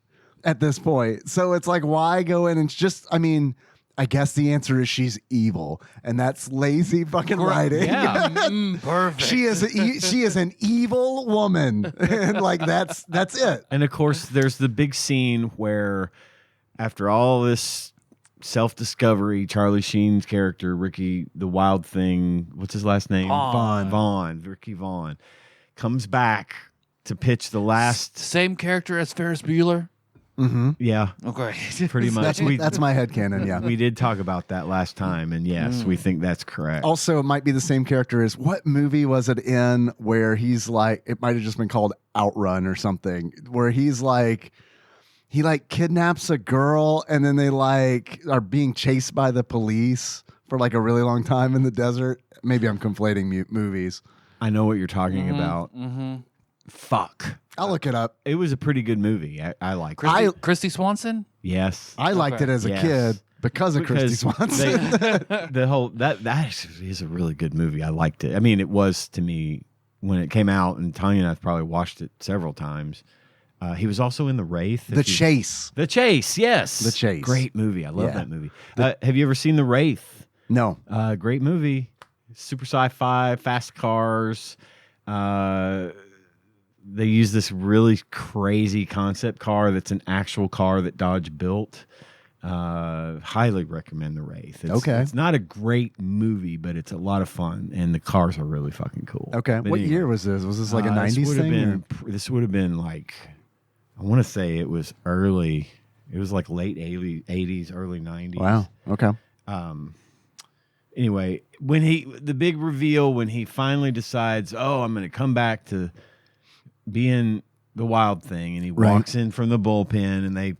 at this point. So it's like, why go in and just? I mean, I guess the answer is she's evil, and that's lazy fucking writing. Yeah. Perfect. she is an evil woman, and like that's it. And of course, there's the big scene where, after all this self-discovery, Charlie Sheen's character, Ricky the Wild Thing, what's his last name? Ricky Vaughn, comes back to pitch the last. Same character as Ferris Bueller. Mm-hmm. Yeah, Okay. pretty much. That's my headcanon. Yeah. We did talk about that last time, and yes, we think that's correct. Also, it might be the same character as what movie was it in where he's like, it might have just been called Outrun or something, where he's like, he like kidnaps a girl and then they like are being chased by the police for like a really long time in the desert. Maybe I'm conflating movies. I know what you're talking about. Mm-hmm. Fuck. I'll look it up. It was a pretty good movie. I liked it. Christy Swanson? Yes. I liked it as a Yes. kid because of Christy Swanson. The whole that is a really good movie. I liked it. I mean, it was to me when it came out, and Tanya and I've probably watched it several times. He was also in The Wraith. The Chase. The Chase, yes. The Chase. Great movie. I love Yeah. that movie. Have you ever seen The Wraith? No. Great movie. Super sci-fi, fast cars. They use this really crazy concept car that's an actual car that Dodge built. Highly recommend The Wraith. Okay. It's not a great movie, but it's a lot of fun, and the cars are really fucking cool. Okay. But What anyway, year was this? Was this like a this 90s would have thing? been this would have been like, I want to say it was early. It was like late 80s, early 90s. Wow. Okay. Anyway, the big reveal when he finally decides, oh, I'm going to come back to being the Wild Thing, and he Right. walks in from the bullpen, and they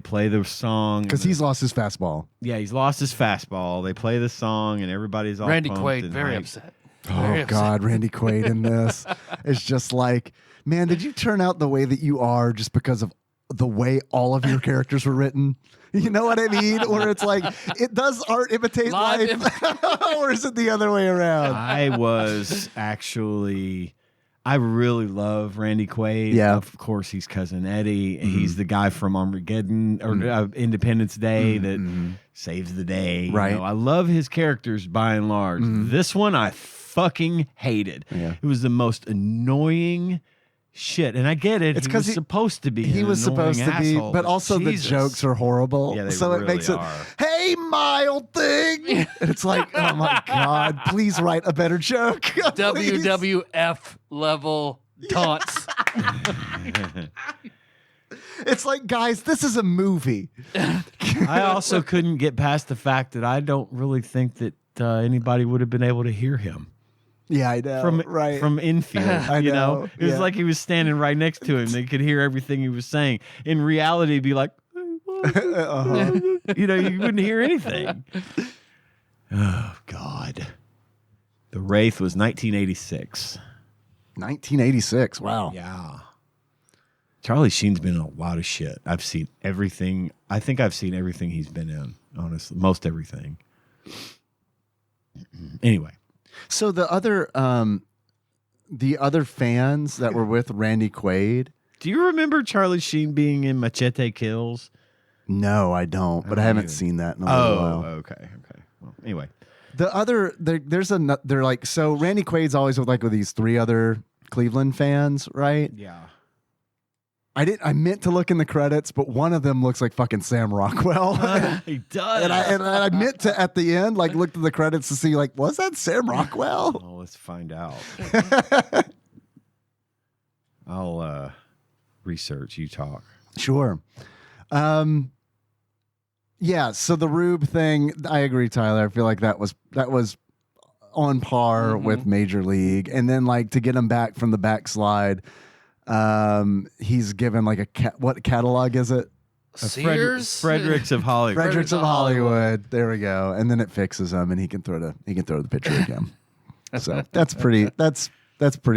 play the song Because he's lost his fastball. he's lost his fastball. They play the song, and everybody's all Randy pumped Quaid, and very hyped. upset. Oh Very upset. God, Randy Quaid in this is just like, man, did you turn out the way that you are just because of the way all of your characters were written? You know what I mean? Or it's like, does art imitate Live life, or is it the other way around? I really love Randy Quaid. Yeah. Of course, he's Cousin Eddie. He's the guy from Armageddon or Independence Day that saves the day. You Right. know, I love his characters by and large. This one I fucking hated. Yeah. It was the most annoying shit. And I get it. It's He 'cause was supposed to be. He an was supposed to annoying be, asshole, but also Jesus. the jokes are horrible. Yeah, they so it really makes it, are. hey, mild thing. And it's like, oh my God, please write a better joke. Please. WWF level taunts. It's like, guys, this is a movie. I also couldn't get past the fact that I don't really think that anybody would have been able to hear him Yeah, I know. from infield. I you know, know, it was yeah. like he was standing right next to him. They could hear everything he was saying. In reality, it'd be like, Uh-huh. you know, you wouldn't hear anything. Oh God, The Wraith was 1986. 1986. Wow. Yeah. Charlie Sheen's been in a lot of shit. I've seen everything. I think I've seen everything he's been in, honestly. Most everything. Anyway. So the other fans that were with Randy Quaid. Do you remember Charlie Sheen being in Machete Kills? No, I don't, but I haven't seen that in a little while. Okay. Well, anyway. They're like, so Randy Quaid's always with these 3 other Cleveland fans, right? Yeah. I meant to look in the credits, but one of them looks like fucking Sam Rockwell. He does. and I meant to at the end, look at the credits to see, was that Sam Rockwell? Oh, let's find out. I'll research. You talk. Sure. Yeah, so the Rube thing, I agree, Tyler. I feel like that was on par with Major League. And then to get him back from the backslide, he's given what catalog is it? Sears? Fredericks of Hollywood. Fredericks of Hollywood. There we go. And then it fixes him and he can throw the pitcher again. So that's pretty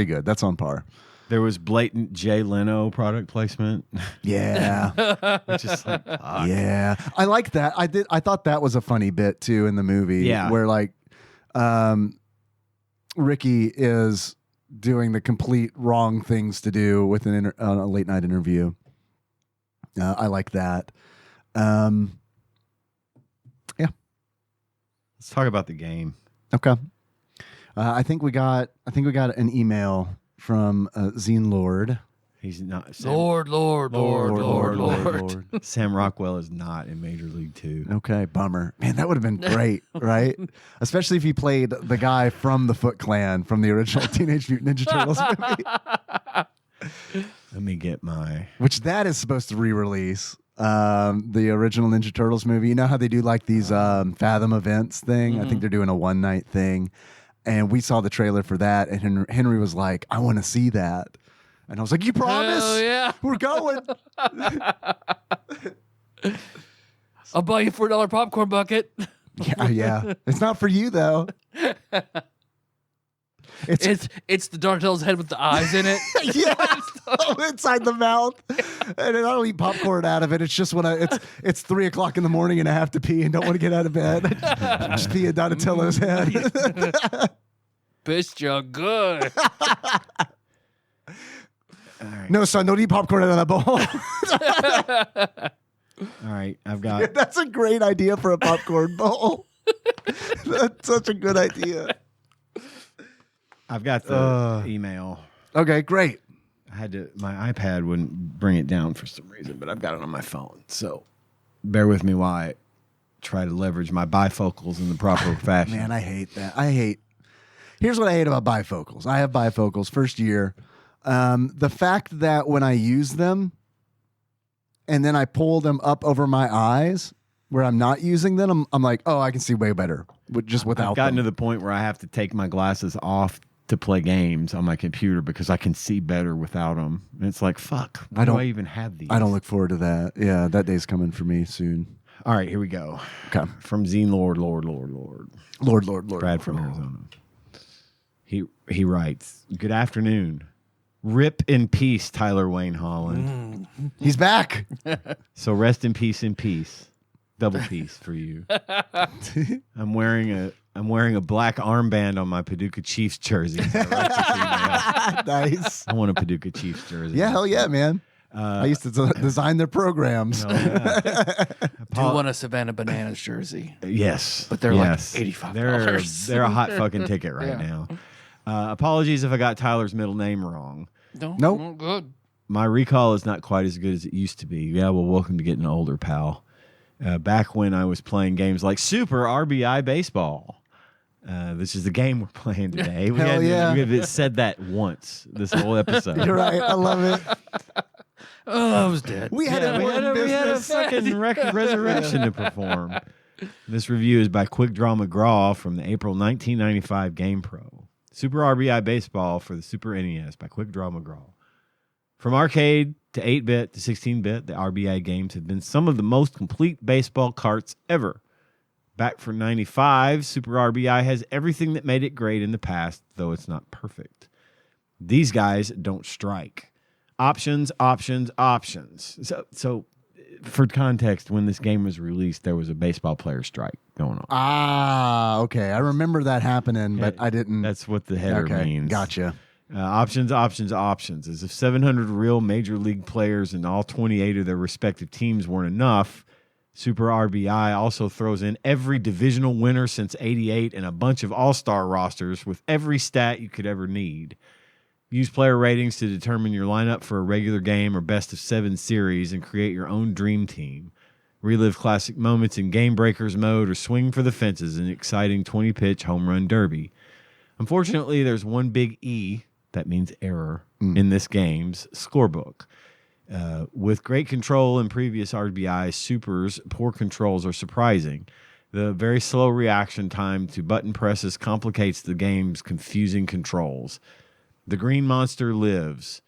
good. That's on par. There was blatant Jay Leno product placement. Yeah. Which is fuck. Yeah. I like that. I thought that was a funny bit too in the movie. Yeah. Where Ricky is doing the complete wrong things to do with a late night interview. I like that. Yeah. Let's talk about the game. Okay. I think we got an email from Zine Lord. He's not. Lord. Sam Rockwell is not in Major League 2. Okay, bummer. Man, that would have been great, right? Especially if he played the guy from the Foot Clan from the original Teenage Mutant Ninja Turtles movie. Let me get my... Which that is supposed to re-release. The original Ninja Turtles movie. You know how they do these Fathom events thing? I think they're doing a one-night thing. And we saw the trailer for that, and Henry was like, I want to see that. And I was like, you promise? Hell yeah. We're going. I'll buy you $4 popcorn bucket. Yeah. It's not for you, though. It's the Dark Turtle's head with the eyes in it. Yeah, inside the mouth. And I don't eat popcorn out of it. It's just when it's 3 o'clock in the morning and I have to pee and don't want to get out of bed. Just pee in Donatello's head. Bitch, you're good. All right. No, son, don't eat popcorn out of that bowl. All right, I've got... That's a great idea for a popcorn bowl. That's such a good idea. I've got the email. Okay, great. My iPad wouldn't bring it down for some reason, but I've got it on my phone. So bear with me while I try to leverage my bifocals in the proper fashion. Man, I hate that. Here's what I hate about bifocals. I have bifocals first year. The fact that when I use them and then I pull them up over my eyes where I'm not using them, I'm like, oh, I can see way better just without I've gotten them. to the point where I have to take my glasses off to play games on my computer because I can see better without them. And it's like, fuck, why do I even have these? I don't look forward to that. Yeah, that day's coming for me soon. All right, here we go. Okay. From Zine Lord. Lord. Brad from Arizona. He writes, good afternoon. Rip in peace, Tyler Wayne Holland. He's back. So rest in peace. Double peace for you. I'm wearing a black armband on my Paducah Chiefs jersey. Nice. I want a Paducah Chiefs jersey. Yeah, hell yeah, man. I used to design their programs. Hell yeah. Do you want a Savannah Bananas jersey? Yes. But they're like $85. They're a hot fucking ticket right Yeah. now. Apologies if I got Tyler's middle name wrong. Nope. No, good. My recall is not quite as good as it used to be. Yeah, well, welcome to getting older, pal. Back when I was playing games like Super R.B.I. Baseball. This is the game we're playing today. We have said that once this whole episode. You're right. I love it. Oh, I was dead. We had we had a fucking resurrection to perform. This review is by Quick Draw McGraw from the April 1995 Game Pro. Super R.B.I. Baseball for the Super NES by Quick Draw McGraw. From arcade to 8-bit to 16-bit, the R.B.I. games have been some of the most complete baseball carts ever. Back for 95, Super R.B.I. has everything that made it great in the past, though it's not perfect. These guys don't strike. Options, options, options. So for context, when this game was released, there was a baseball player strike going on. Ah, okay. I remember that happening, but I didn't. That's what the header means. Gotcha. Options, options, options. As if 700 real major league players and all 28 of their respective teams weren't enough, Super R.B.I. also throws in every divisional winner since '88 and a bunch of all-star rosters with every stat you could ever need. Use player ratings to determine your lineup for a regular game or best-of-7 series and create your own dream team. Relive classic moments in Game Breakers mode or swing for the fences in exciting 20-pitch home run derby. Unfortunately, there's one big E, that means error, in this game's scorebook. With great control in previous RBI Supers, poor controls are surprising. The very slow reaction time to button presses complicates the game's confusing controls. The green monster lives.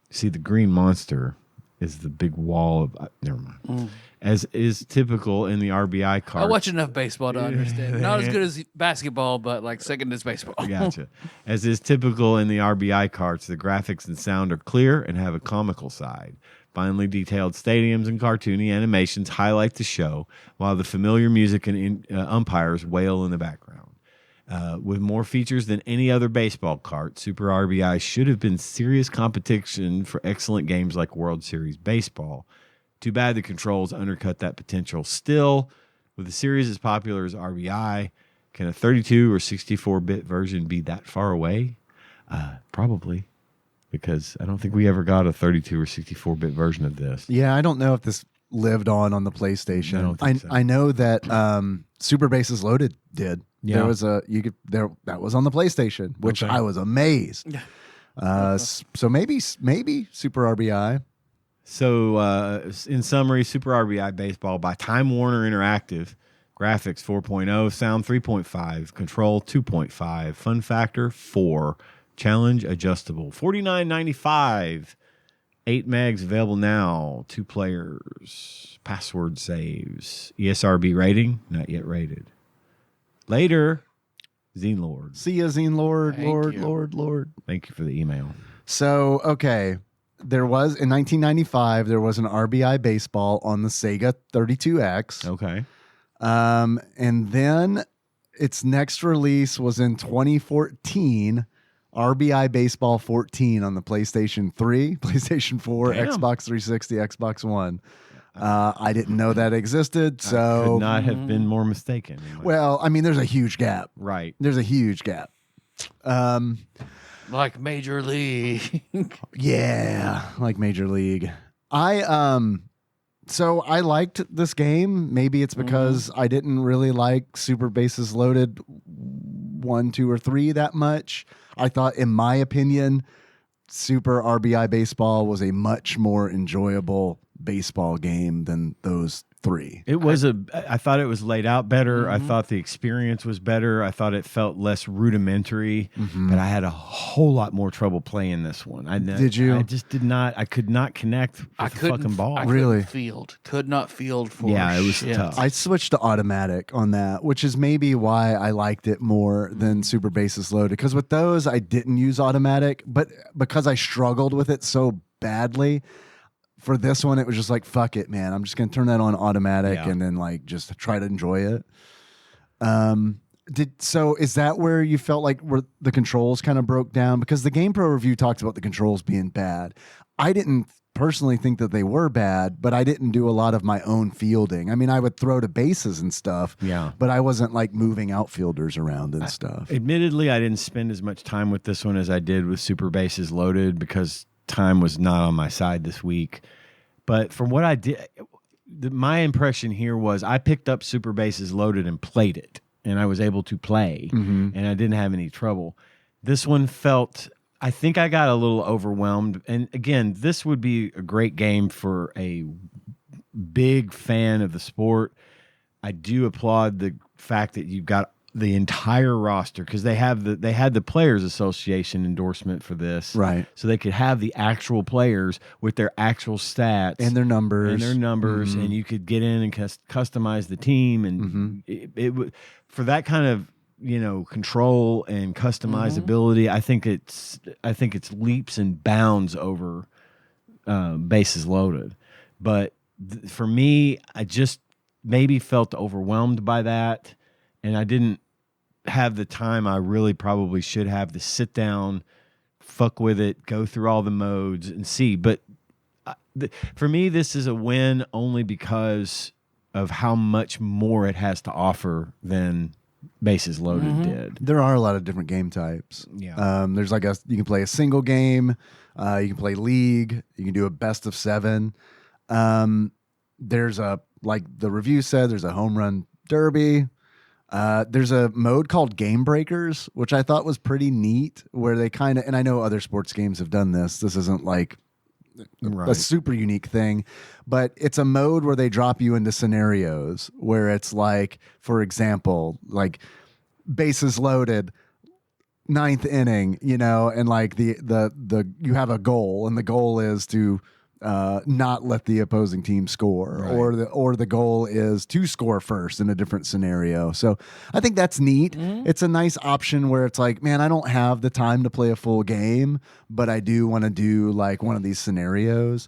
See, the green monster is the big wall of... never mind. As is typical in the RBI card. I watch enough baseball to understand. Not as good as basketball, but like second as baseball. Gotcha. As is typical in the RBI carts, the graphics and sound are clear and have a comical side. Finely detailed stadiums and cartoony animations highlight the show, while the familiar music and umpires wail in the background. With more features than any other baseball cart, Super RBI should have been serious competition for excellent games like World Series Baseball. Too bad the controls undercut that potential. Still, with a series as popular as RBI, can a 32 or 64-bit version be that far away? Probably, because I don't think we ever got a 32 or 64-bit version of this. Yeah, I don't know if this lived on the PlayStation. I don't think so. I know that Super Bases Loaded did. Yeah. There was that was on the PlayStation, which Okay. I was amazed. So maybe Super RBI. So, in summary, Super RBI Baseball by Time Warner Interactive. Graphics 4.0, sound 3.5, control 2.5, fun factor 4, challenge adjustable $49.95. 8 megs available now. 2 players. Password saves. ESRB rating not yet rated. Later, Zine Lord. See ya, Zine Lord, Thank Lord, you. Lord, Lord. Thank you for the email. So, okay. There was, in 1995, there was an RBI baseball on the Sega 32X. Okay. And then its next release was in 2014, RBI Baseball 14 on the PlayStation 3, PlayStation 4, Damn. Xbox 360, Xbox One. I didn't know that existed, I so... could not have been more mistaken. Well, I mean, there's a huge gap. Right. There's a huge gap. Like Major League. Yeah, like Major League. So I liked this game. Maybe it's because I didn't really like Super Bases Loaded 1, 2, or 3 that much. I thought, in my opinion, Super RBI Baseball was a much more enjoyable baseball game than those 3. It was I thought it was laid out better. I thought the experience was better. I thought it felt less rudimentary, but I had a whole lot more trouble playing this one. Did you? I just did not. I could not connect with the fucking ball. I Really? could not field for Yeah, it was shit. tough. I switched to automatic on that, which is maybe why I liked it more than Super Bases Loaded. Because with those, I didn't use automatic, but because I struggled with it so badly, for this one, it was just like, fuck it, man. I'm just going to turn that on automatic and then like just try to enjoy it. So is that where you felt like where the controls kind of broke down? Because the GamePro review talked about the controls being bad. I didn't personally think that they were bad, but I didn't do a lot of my own fielding. I mean, I would throw to bases and stuff, but I wasn't like moving outfielders around and stuff. Admittedly, I didn't spend as much time with this one as I did with Super Bases Loaded because time was not on my side this week. But from what I did, my impression here was I picked up Super Bases Loaded and played it, and I was able to play, and I didn't have any trouble. This one felt, I think I got a little overwhelmed. And again, this would be a great game for a big fan of the sport. I do applaud the fact that you've got the entire roster, because they had the Players Association endorsement for this, Right. So they could have the actual players with their actual stats And their numbers. and you could get in and customize the team, and it would, for that kind of control and customizability. I think it's leaps and bounds over bases loaded. But for me, I just maybe felt overwhelmed by that, and I didn't have the time I really probably should have to sit down, fuck with it, go through all the modes and see. But for me, this is a win only because of how much more it has to offer than Bases Loaded did. There are a lot of different game types. Yeah. There's like you can play a single game, you can play league, you can do a best of 7. There's like the review said, there's a home run derby. There's a mode called Game Breakers, which I thought was pretty neat, where they kind of, and I know other sports games have done this. This isn't like a super unique thing, but it's a mode where they drop you into scenarios where it's like, for example, like bases loaded, 9th inning, and like the you have a goal, and the goal is to not let the opposing team score, Right. or the goal is to score first in a different scenario. So I think that's neat. It's a nice option where it's like, man, I don't have the time to play a full game, but I do want to do like one of these scenarios.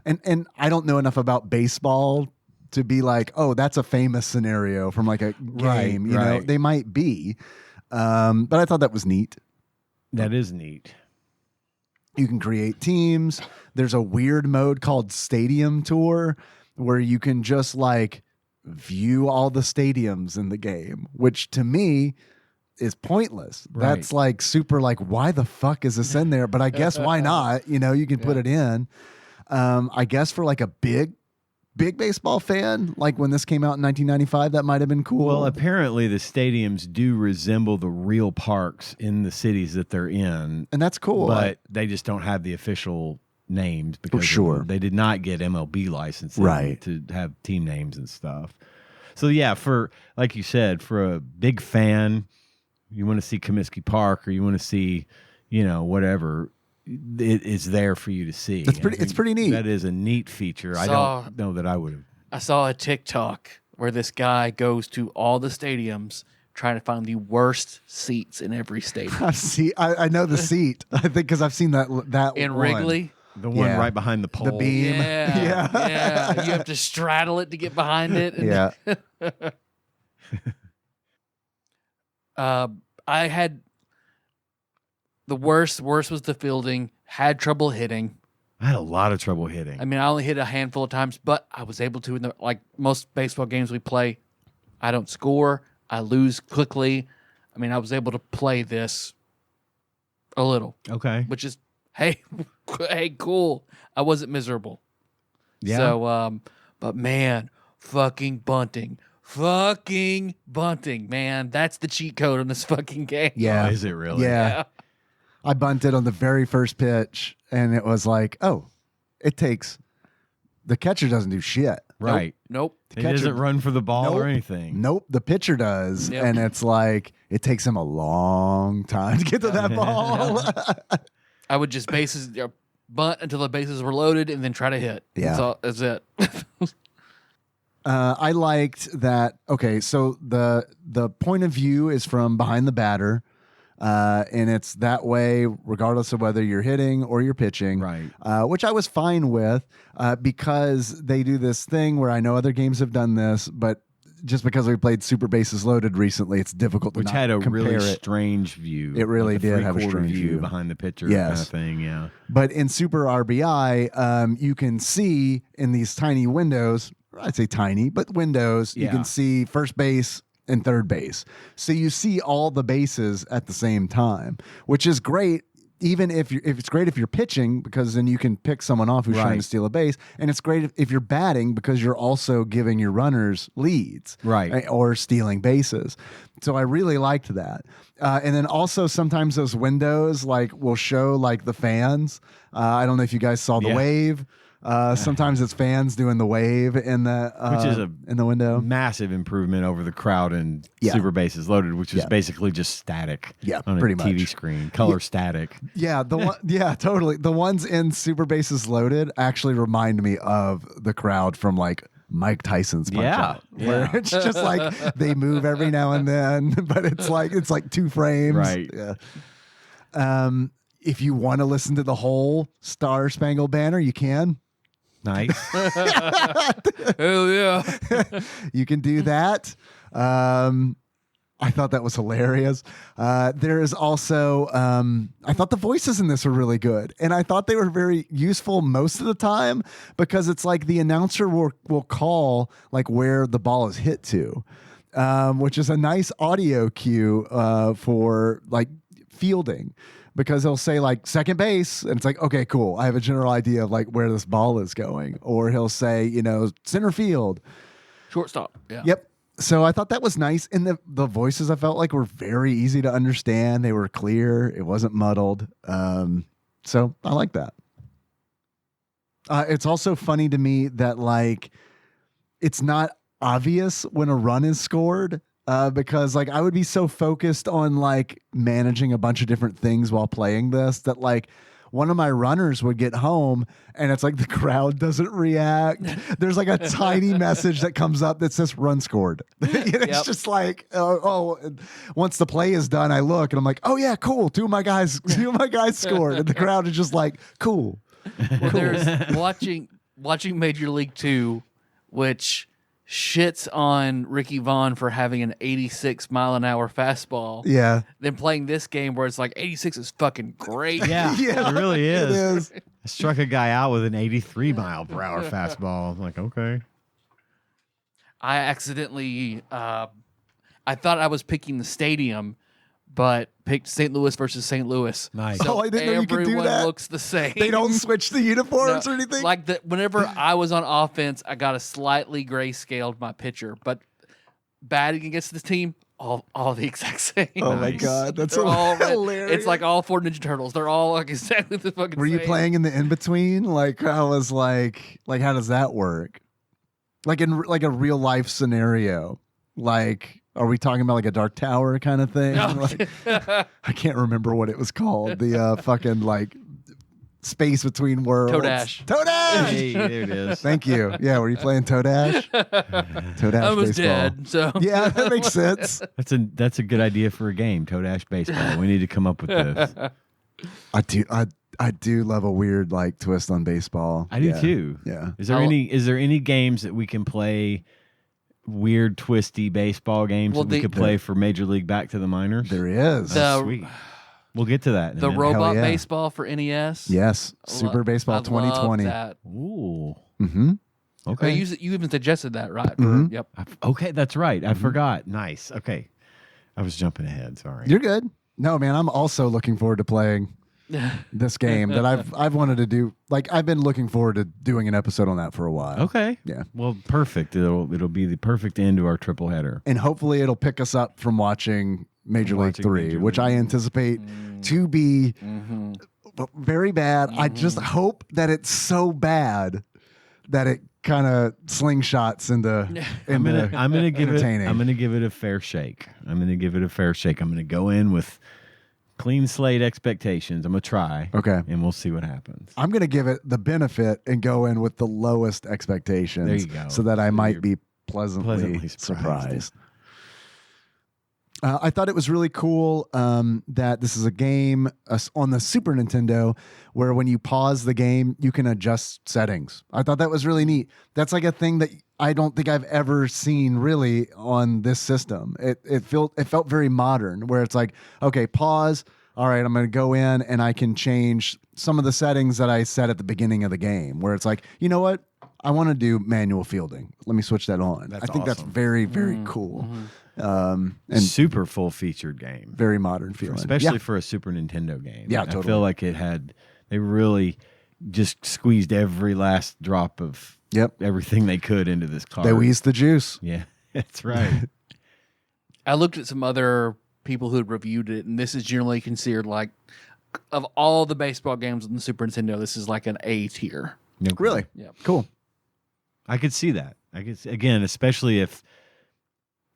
And I don't know enough about baseball to be like, oh, that's a famous scenario from like a game. You know, right. they might be. But I thought that was neat. That is neat. You can create teams. There's a weird mode called Stadium Tour where you can just like view all the stadiums in the game, which to me is pointless. Right. That's like super like, why the fuck is this in there? But I guess why not? You can put it in. I guess for like a big baseball fan, like when this came out in 1995, that might have been cool. Well, apparently the stadiums do resemble the real parks in the cities that they're in, and that's cool. but they just don't have the official names because sure. they did not get MLB licensing Right. to have team names and stuff. So yeah, for like you said, for a big fan, you want to see Comiskey Park or you want to see, whatever. It is there for you to see. It's pretty neat. That is a neat feature. I don't know that I would have. I saw a TikTok where this guy goes to all the stadiums trying to find the worst seats in every stadium. I know the seat. I think because I've seen that In one. Wrigley. The one Yeah. right behind the pole. The beam. Yeah, yeah. You have to straddle it to get behind it. And Yeah. I had the worst was the fielding. Had trouble hitting. I had a lot of trouble hitting. I mean, I only hit a handful of times, but I was able to. In the like most baseball games we play, I don't score. I lose quickly. I mean, I was able to play this a little, Okay. which is hey, cool. I wasn't miserable. Yeah. So, but man, fucking bunting, man. That's the cheat code on this fucking game. Yeah. Oh, is it really? Yeah. I bunted on the very first pitch, and it was like, oh, the catcher doesn't do shit. Right. Nope. He catcher- doesn't run for the ball or Nope. anything. Nope, the pitcher does. Yep. And it's like, it takes him a long time to get to that ball. I would just bunt until the bases were loaded and then try to hit. Yeah. That's it. I liked that. Okay, so the point of view is from behind the batter. And it's that way regardless of whether you're hitting or you're pitching, Right. Which I was fine with because they do this thing where I know other games have done this, but just because we played Super Bases Loaded recently, it's difficult to Which not had a compare really it. strange view. It really like did have a three-quarter strange view. behind the pitcher kind Yes. of thing. Yeah. But in Super R.B.I., you can see in these tiny windows, I'd say tiny, but windows, you Yeah. can see first base and third base. So you see all the bases at the same time, which is great. Even if it's great if you're pitching, because then you can pick someone off who's trying Right. to steal a base, and it's great if you're batting because you're also giving your runners leads, Right. or stealing bases. So I really liked that. And then also sometimes those windows will show like the fans. I don't know if you guys saw the Yeah. wave. Sometimes it's fans doing the wave in the Which is in the window. Massive improvement over the crowd and Yeah. Super Bases Loaded, which was Yeah. basically just static. Yeah, on a pretty TV much. screen, color static. Yeah, yeah, totally. The ones in Super Bases Loaded actually remind me of the crowd from like Mike Tyson's Punch Yeah, Out, where yeah. it's just like they move every now and then, but it's like 2 frames, Right. Yeah. if you want to listen to the whole Star Spangled Banner, you can. Nice. Hell yeah. You can do that. I thought that was hilarious. There is also, I thought the voices in this were really good. And I thought they were very useful most of the time because it's like the announcer will call like where the ball is hit to, which is a nice audio cue for like fielding. Because he'll say like second base, and it's like, okay, cool. I have a general idea of like where this ball is going. Or he'll say, center field. Shortstop. Yeah. Yep. So I thought that was nice. And the voices I felt like were very easy to understand. They were clear. It wasn't muddled. So I like that. It's also funny to me that like it's not obvious when a run is scored. Because like I would be so focused on like managing a bunch of different things while playing this that like one of my runners would get home and it's like the crowd doesn't react. There's like a tiny message that comes up that says run scored. It's just like, once the play is done, I look and I'm like, oh yeah, cool. Two of my guys scored. And the crowd is just like, cool. Well, there's watching Major League 2, which shits on Ricky Vaughn for having an 86-mile-an-hour fastball. Yeah. Then playing this game where it's like 86 is fucking great. Yeah, Yeah, it really is. It is. I struck a guy out with an 83-mile-per-hour fastball. I'm like, okay. I accidentally, I thought I was picking the stadium, but picked St. Louis versus St. Louis. Nice. So Oh, I didn't know you could do everyone that. looks the same. They don't switch the uniforms No, or anything. Like whenever I was on offense, I got a slightly grayscaled my pitcher, but batting against this team, all the exact same. Oh my Nice. God, that's They're all red. hilarious. It's like all 4 Ninja Turtles. They're all like exactly the fucking Were you same. playing in the in between? Like how was like how does that work? Like in like a real life scenario, like. Are we talking about like a Dark Tower kind of thing? No. Like, I can't remember what it was called. The fucking like space between worlds. Toadash. Toadash. Hey, there it is. Thank you. Yeah, were you playing Toadash? Toadash I was baseball. dead. So Yeah, that makes sense. That's a good idea for a game, Toadash Baseball. We need to come up with this. I do love a weird like twist on baseball. I do Yeah. too. Yeah. Is there any games that we can play weird twisty baseball games Well, that we could play for Major League Back to the Minors? There is. The- Sweet. We'll get to that. In a the minute. robot yeah. baseball for NES. Yes. I Super lo- Baseball I love 2020. that. Ooh. Mm-hmm. Okay. You even suggested that, right? Mhm. Yep. Okay, that's right. I forgot. Nice. Okay. I was jumping ahead. Sorry. You're good. No, man, I'm also looking forward to playing this game that I've wanted to do. Like I've been looking forward to doing an episode on that for a while. Okay. Yeah. Well, perfect. It'll be the perfect end to our triple header. And hopefully it'll pick us up from watching Major League Watching 3, Major which League. I anticipate to be Mm-hmm. very bad. I just hope that it's so bad that it kind of slingshots into I'm gonna give it. entertaining. I'm gonna give it a fair shake. I'm gonna go in with clean slate expectations. I'm gonna try. Okay. And we'll see what happens. I'm going to give it the benefit and go in with the lowest expectations. There you go. So that I So might you're be pleasantly pleasantly surprised. I thought it was really cool that this is a game on the Super Nintendo where when you pause the game, you can adjust settings. I thought that was really neat. That's like a thing that I don't think I've ever seen really on this system. It felt very modern where it's like, okay, pause. All right, I'm going to go in and I can change some of the settings that I set at the beginning of the game where it's like, you know what? I want to do manual fielding. Let me switch that on. That's I think that's awesome. very, very cool. And Super full featured game, very modern feeling. especially Yeah. for a Super Nintendo game. Yeah, I totally. feel like they really just squeezed every last drop of Yep. everything they could into this card. They wheezed the juice. Yeah, that's right. I looked at some other people who had reviewed it, and this is generally considered like of all the baseball games on the Super Nintendo, this is like an A tier. Okay. Really? Yep. Cool. I could see that. Again, especially if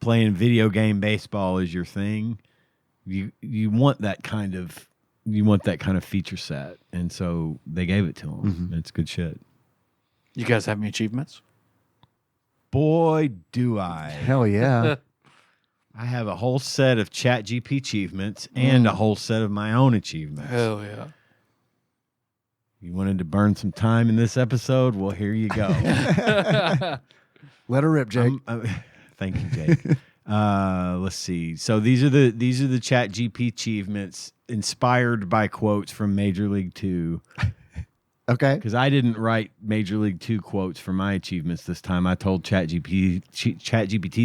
playing video game baseball is your thing, you want that kind of feature set, and so they gave it to them. Mhm. It's good shit. You guys have any achievements? Boy, do I! Hell yeah. I have a whole set of ChatGPT achievements and a whole set of my own achievements. Hell yeah. You wanted to burn some time in this episode? Well, here you go. Let her rip, Jake. Thank you, Jake. Let's see. So these are the ChatGPT achievements inspired by quotes from Major League 2. Okay. Because I didn't write Major League 2 quotes for my achievements this time. I told ChatGPT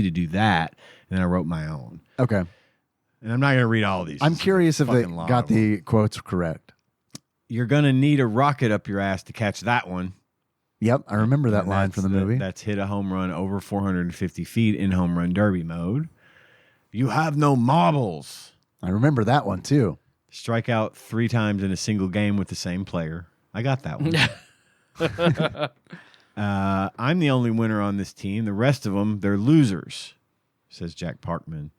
to do that, and then I wrote my own. Okay. And I'm not going to read all of these. I'm curious if they Fucking lot got of them. the quotes correct. You're going to need a rocket up your ass to catch that one. Yep, I remember that And line from the movie. That's hit a home run over 450 feet in home run derby mode. You have no marbles. I remember that one too. Strike out 3 times in a single game with the same player. I got that one. I'm the only winner on this team. The rest of them, they're losers, says Jack Parkman.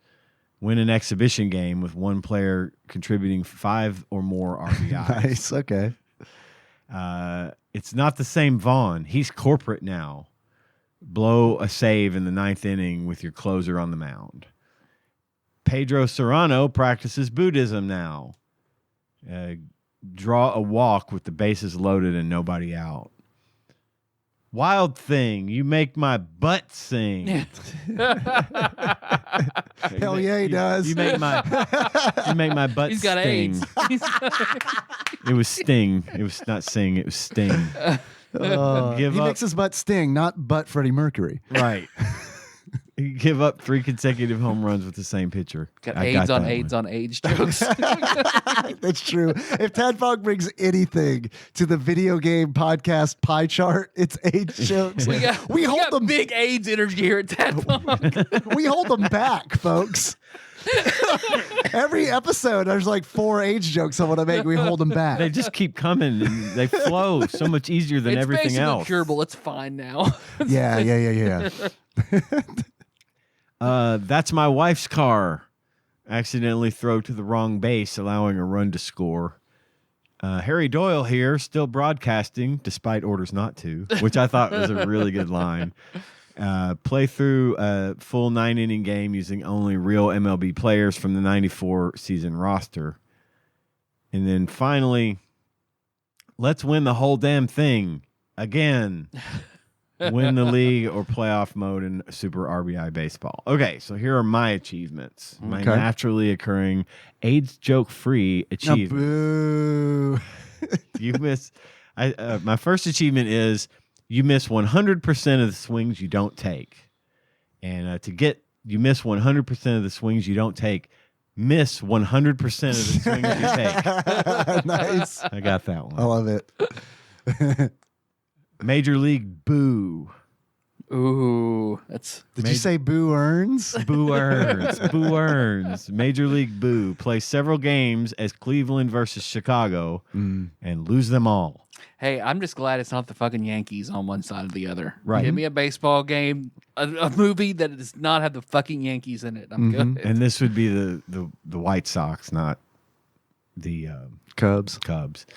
Win an exhibition game with one player contributing 5 or more RBIs. Nice. Okay. It's not the same Vaughn. He's corporate now. Blow a save in the 9th inning with your closer on the mound. Pedro Serrano practices Buddhism now. Draw a walk with the bases loaded and nobody out. Wild Thing, you make my butt sing. Hell yeah, he does. You make my butt He's got sting. AIDS. It was sting. It was not sing. It was sting. Give he up. makes his butt sting, not butt Freddie Mercury. Right. You give up 3 consecutive home runs with the same pitcher. Got I AIDS on that AIDS one. on AIDS jokes. That's true. If TADPOG brings anything to the video game podcast pie chart, it's age jokes. We hold them big AIDS energy here at TADPOG. We hold them back, folks. Every episode, there's like 4 age jokes I want to make. We hold them back. They just keep coming and they flow so much easier than It's everything basically else. curable. It's fine now. Yeah. That's my wife's car. Accidentally throw to the wrong base, allowing a run to score. Harry Doyle here, still broadcasting, despite orders not to, which I thought was a really good line. Play through a full 9-inning game using only real MLB players from the 94 season roster. And then finally, let's win the whole damn thing again. Win the league or playoff mode in Super RBI baseball. Okay, so here are my achievements. My Okay. naturally occurring AIDS joke-free achievements. Boo. You miss. My first achievement is you miss 100% of the swings you don't take, and you miss 100% of the swings you don't take. Miss 100% of the swings you take. Nice. I got that one. I love it. Major League Boo. Ooh, that's Did you say Boo earns? Boo earns. Boo earns. Major League Boo. Play several games as Cleveland versus Chicago and lose them all. Hey, I'm just glad it's not the fucking Yankees on one side or the other. Right. Give me a baseball game, a movie that does not have the fucking Yankees in it. I'm good. And this would be the White Sox, not the Cubs. Cubs.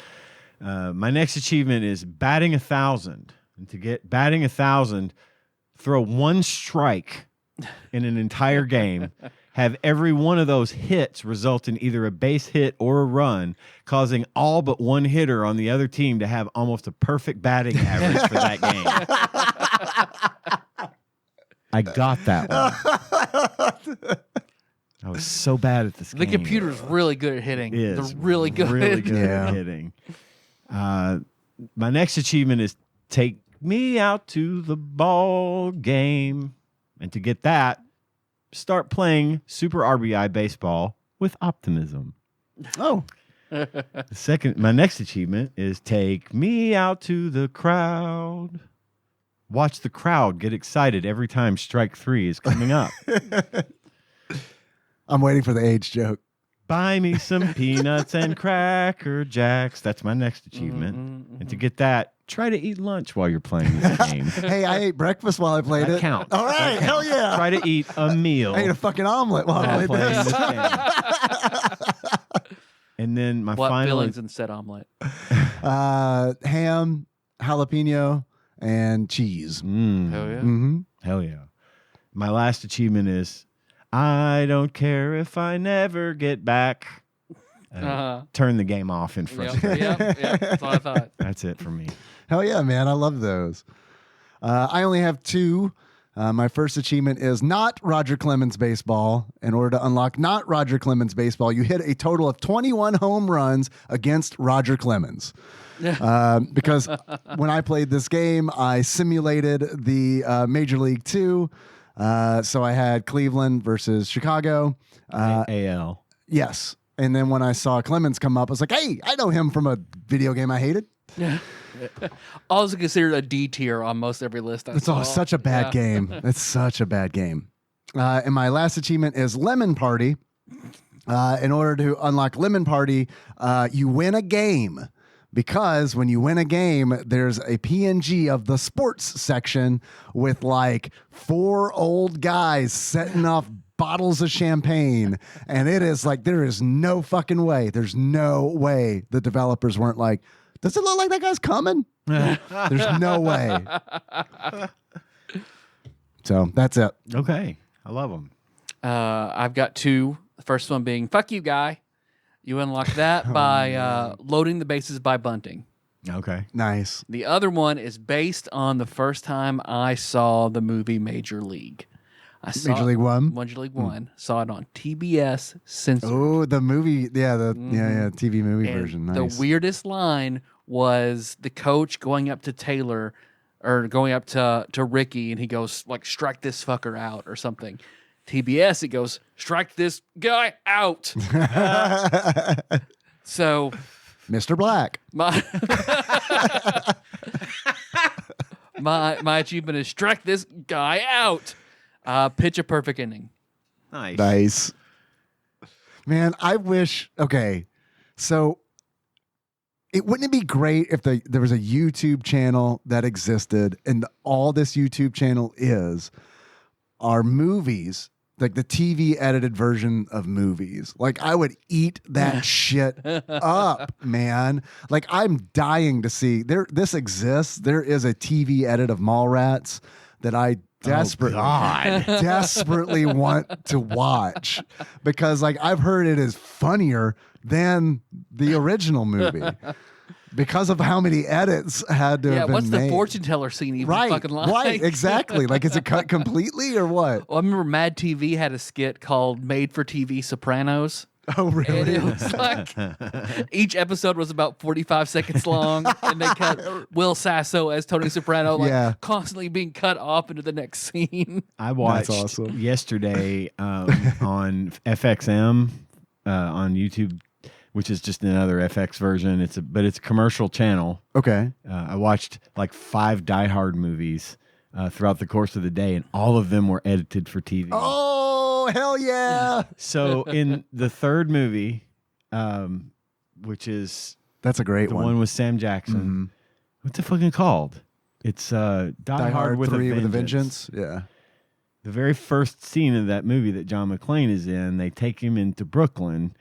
My next achievement is batting 1,000. And to get batting 1,000, throw one strike in an entire game. Have every one of those hits result in either a base hit or a run, causing all but one hitter on the other team to have almost a perfect batting average for that game. I got that one. I was so bad at this The game. computer's really good at hitting. Is They're really good. Really good Yeah. at hitting. My next achievement is take me out to the ball game. And to get that, start playing Super RBI baseball with optimism. Oh, My next achievement is take me out to the crowd. Watch the crowd get excited every time strike 3 is coming up. I'm waiting for the age joke. Buy me some peanuts and Cracker Jacks. That's my next achievement. And to get that, try to eat lunch while you're playing this game. Hey, I ate breakfast while I played That it. counts. All right, That hell yeah. Try to eat a meal I ate a fucking omelet while I while played playing this. this game. And then my What final fillings in said omelet? Ham, jalapeno, and cheese. Mm, Hell yeah. Mm-hmm. hell yeah. My last achievement is I don't care if I never get back. Turn the game off in front of me. Yep, that's what I thought. That's it for me. Hell yeah, man. I love those. I only have two. My first achievement is not Roger Clemens baseball. In order to unlock not Roger Clemens baseball, you hit a total of 21 home runs against Roger Clemens. Because when I played this game, I simulated the Major League Two. So I had Cleveland versus Chicago. AL. Yes. And then when I saw Clemens come up, I was like, hey, I know him from a video game I hated. Also considered a D tier on most every list. It's such a bad game. It's such a bad game. And my last achievement is Lemon Party. In order to unlock Lemon Party, you win a game. Because when you win a game, there's a PNG of the sports section with like 4 old guys setting off bottles of champagne. And it is like, there is no fucking way. There's no way the developers weren't like, does it look like that guy's coming? There's no way. So that's it. Okay. I love them. I've got 2. The first one being fuck you, guy. You unlock that by loading the bases by bunting. Okay. Nice. The other one is based on the first time I saw the movie Major League. I saw Major League One? Major League One. Saw it on TBS censored. Oh, the movie. Yeah, TV movie And version. Nice. the weirdest line was the coach going up to Taylor or going up to Ricky, and he goes, like, strike this fucker out or something. TBS, it goes, strike this guy out. So Mr. Black. My achievement is strike this guy out. Pitch a perfect inning. Nice. Man, I wish. Okay, so wouldn't it be great if there was a YouTube channel that existed, and all this YouTube channel are movies, like the TV edited version of movies. Like I would eat that shit up, man. Like I'm dying to see this exists. There is a TV edit of Mallrats that I desperately want to watch because like I've heard it is funnier than the original movie because of how many edits had to have been what's made. the fortune teller scene even fucking like? Right, exactly. Like is it cut completely or what? Well, I remember Mad TV had a skit called Made for TV Sopranos. Oh, really? And it was like each episode was about 45 seconds long, and they cut Will Sasso as Tony Soprano, constantly being cut off into the next scene. I watched yesterday on FXM on YouTube, which is just another FX version. But it's a commercial channel. Okay. I watched like 5 Die Hard movies throughout the course of the day, and all of them were edited for TV. Oh, hell yeah. So in the third movie, which is that's a great the one with Sam Jackson. What's it fucking called? It's Die Hard with 3 a with a Vengeance. Yeah. The very first scene of that movie that John McClane is in, they take him into Brooklyn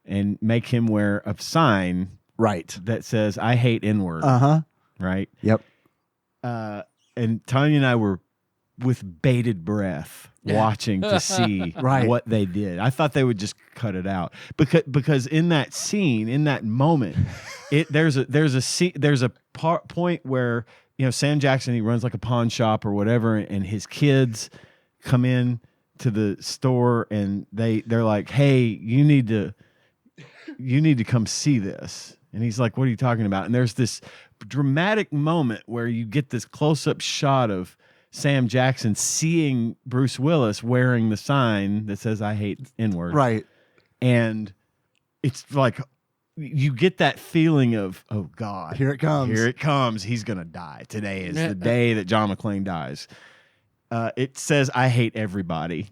and make him wear a sign that says "I hate N-word." Right. Yep. And Tanya and I were with bated breath watching to see what they did. I thought they would just cut it out because in that scene, in that moment, there's a point where Sam Jackson, he runs like a pawn shop or whatever, and his kids come in to the store and they're like, "Hey, you need to come see this." And he's like, "What are you talking about?" And there's this dramatic moment where you get this close-up shot of Sam Jackson seeing Bruce Willis wearing the sign that says "I hate N-word." Right. And it's like you get that feeling of, oh God, here it comes. Here it comes. He's gonna die. Today is the day that John McClane dies. It says "I hate everybody."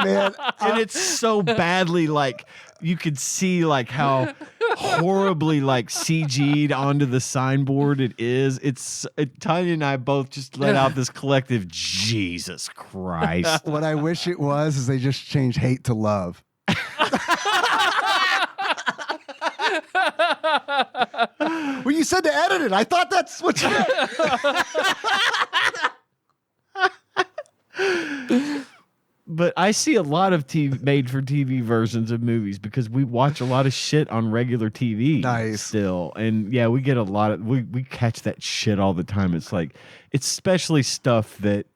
Man, and it's so badly like you could see like how horribly like CG'd onto the signboard it is. Tanya and I both just let out this collective Jesus Christ. What I wish it was is they just changed hate to love. Well, you said to edit it. I thought that's what you meant. but I see a lot of TV made for TV versions of movies because we watch a lot of shit on regular TV Nice. still. And yeah, we get a lot of we catch that shit all the time. It's like it's especially stuff that,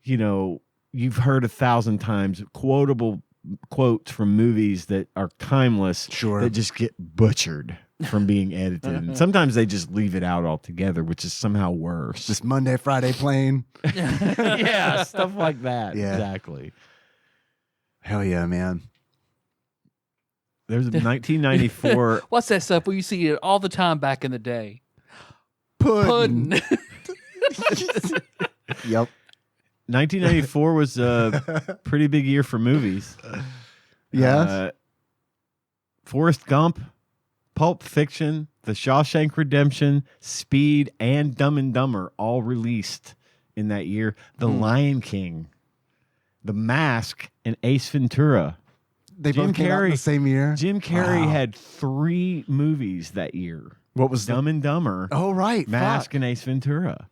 you know, you've heard 1,000 times, quotable quotes from movies that are timeless, Sure. that just get butchered from being edited. And sometimes they just leave it out altogether, which is somehow worse. Just Monday, Friday plane. Yeah, stuff like that. Yeah. Exactly. Hell yeah, man. There's a 1994. What's that stuff we used to eat it all the time back in the day? Pudding. Pudding. Yep. 1994 was a pretty big year for movies. Yes. Forrest Gump, Pulp Fiction, The Shawshank Redemption, Speed, and Dumb and Dumber all released in that year. The Lion King, The Mask, and Ace Ventura. They Jim both came out in Carrey- the same year. Jim Carrey Wow. had 3 movies that year. What was Dumb and Dumber, Oh, right. Mask, Fuck. and Ace Ventura.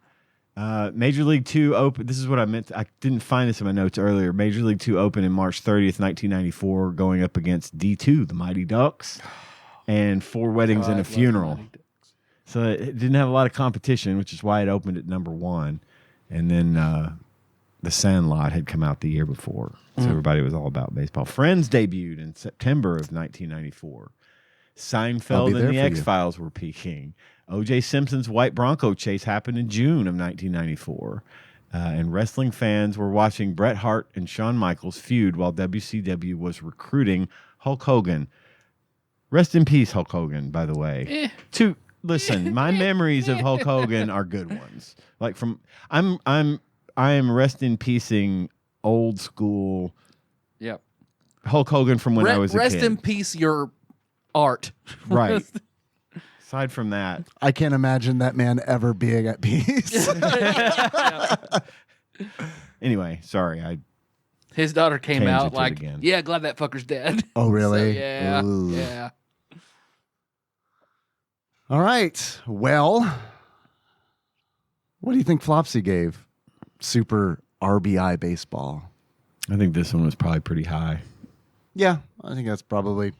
Major League 2 open. This is what I meant. I didn't find this in my notes earlier. Major League 2 opened in March 30th, 1994, going up against D2, the Mighty Ducks, and 4 Weddings and a Funeral. So it didn't have a lot of competition, which is why it opened at number 1. And then The Sandlot had come out the year before. So everybody was all about baseball. Friends debuted in September of 1994. Seinfeld there and The for you. X-Files were peaking. O.J. Simpson's White Bronco chase happened in June of 1994. And wrestling fans were watching Bret Hart and Shawn Michaels feud while WCW was recruiting Hulk Hogan. Rest in peace, Hulk Hogan, by the way. Listen, my memories of Hulk Hogan are good ones. Like I am rest in peacing old school Yep. Hulk Hogan from when I was a Rest kid. in peace, your art. Right. Aside from that, I can't imagine that man ever being at peace. anyway, sorry. His daughter came Tangent out it like, again. yeah, glad that fucker's dead. Oh, really? So, yeah. Ooh. Yeah. All right. Well, what do you think Flopsy gave Super R.B.I. baseball? I think this one was probably pretty high. Yeah, I think that's probably.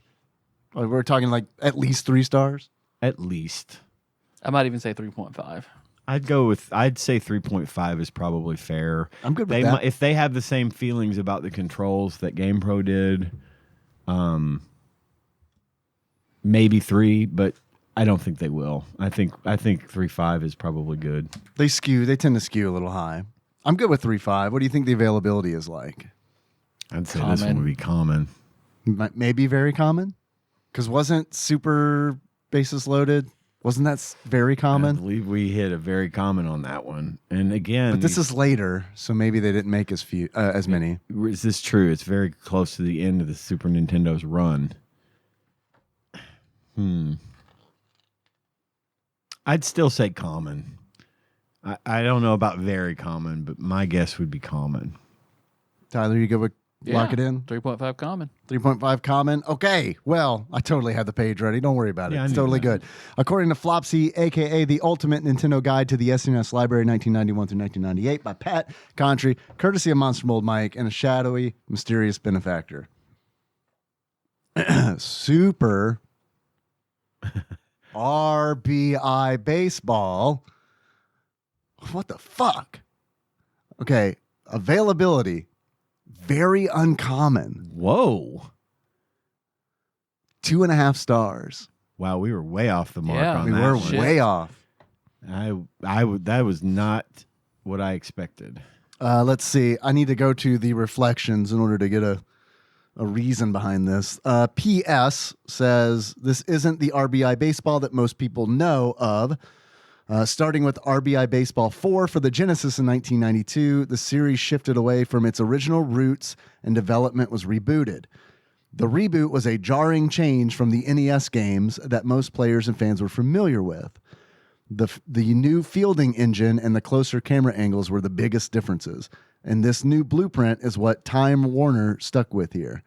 We're talking like at least 3 stars. At least. I might even say 3.5. I'd say 3.5 is probably fair. I'm good with that. If they have the same feelings about the controls that GamePro did, maybe 3, but I don't think they will. I think 3.5 is probably good. They tend to skew a little high. I'm good with 3.5. What do you think the availability is like? I'd say this one would be common. Maybe very common? Because wasn't Super Bases Loaded, wasn't that very I common? believe we hit a very common on that one. And again, But this is later, so maybe they didn't make as many. is this true? It's very close to the end of the Super Nintendo's run. I'd still say common. I don't know about very common, but my guess would be common. Tyler, you go with lock it in? 3.5 common. 3.5 common. Okay. Well, I totally have the page ready. Don't worry about it. Yeah, I It's knew totally that. good. According to Flopsy, a.k.a. the Ultimate Nintendo Guide to the SNES Library 1991 through 1998 by Pat Contry, courtesy of Monster Mold Mike and a shadowy, mysterious benefactor. Super R.B.I. baseball. What the fuck? Okay. Availability. Very uncommon. Whoa. 2.5 stars. Wow, we were way off the mark Yeah, on We that were one. way off. That was not what I expected. Let's see. I need to go to the reflections in order to get a reason behind this. P.S. says this isn't the R.B.I. baseball that most people know of. Starting with R.B.I. Baseball 4 for the Genesis in 1992, the series shifted away from its original roots and development was rebooted. The reboot was a jarring change from the NES games that most players and fans were familiar with. The new fielding engine and the closer camera angles were the biggest differences, and this new blueprint is what Time Warner stuck with here.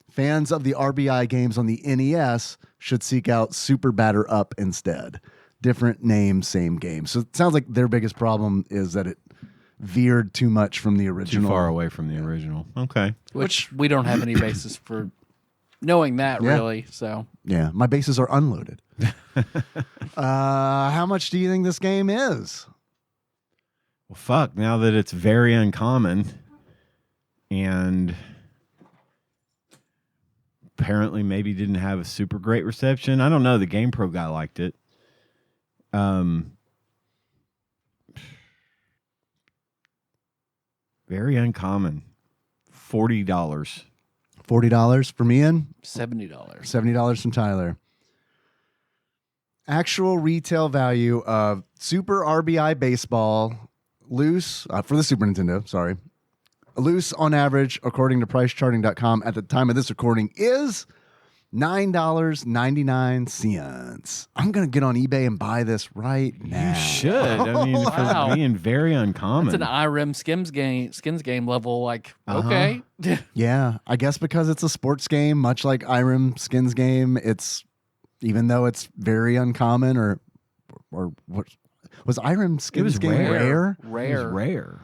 Fans of the R.B.I. games on the NES should seek out Super Batter Up instead. Different name, same game. So it sounds like their biggest problem is that veered too much from the Too original. far away from the original. Okay. Which we don't have any basis for knowing that, Yeah. really. So Yeah, my bases are unloaded. How much do you think this game is? Well, fuck. Now that it's very uncommon, and apparently maybe didn't have a super great reception. I don't know. The GamePro guy liked it. Very uncommon. $40. $40 for me and $70. $70 from Tyler. Actual retail value of Super R.B.I. baseball, loose, for the Super Nintendo, sorry. Loose on average, according to pricecharting.com at the time of this recording, is $9.99. I'm going to get on eBay and buy this right now. You should. I mean, Wow. for being very uncommon. It's an IREM skins game level. Like, okay. Yeah, I guess because it's a sports game, much like Irem Skins game, it's, even though it's very uncommon, or what was Irem Skins was game rare. rare? It was rare.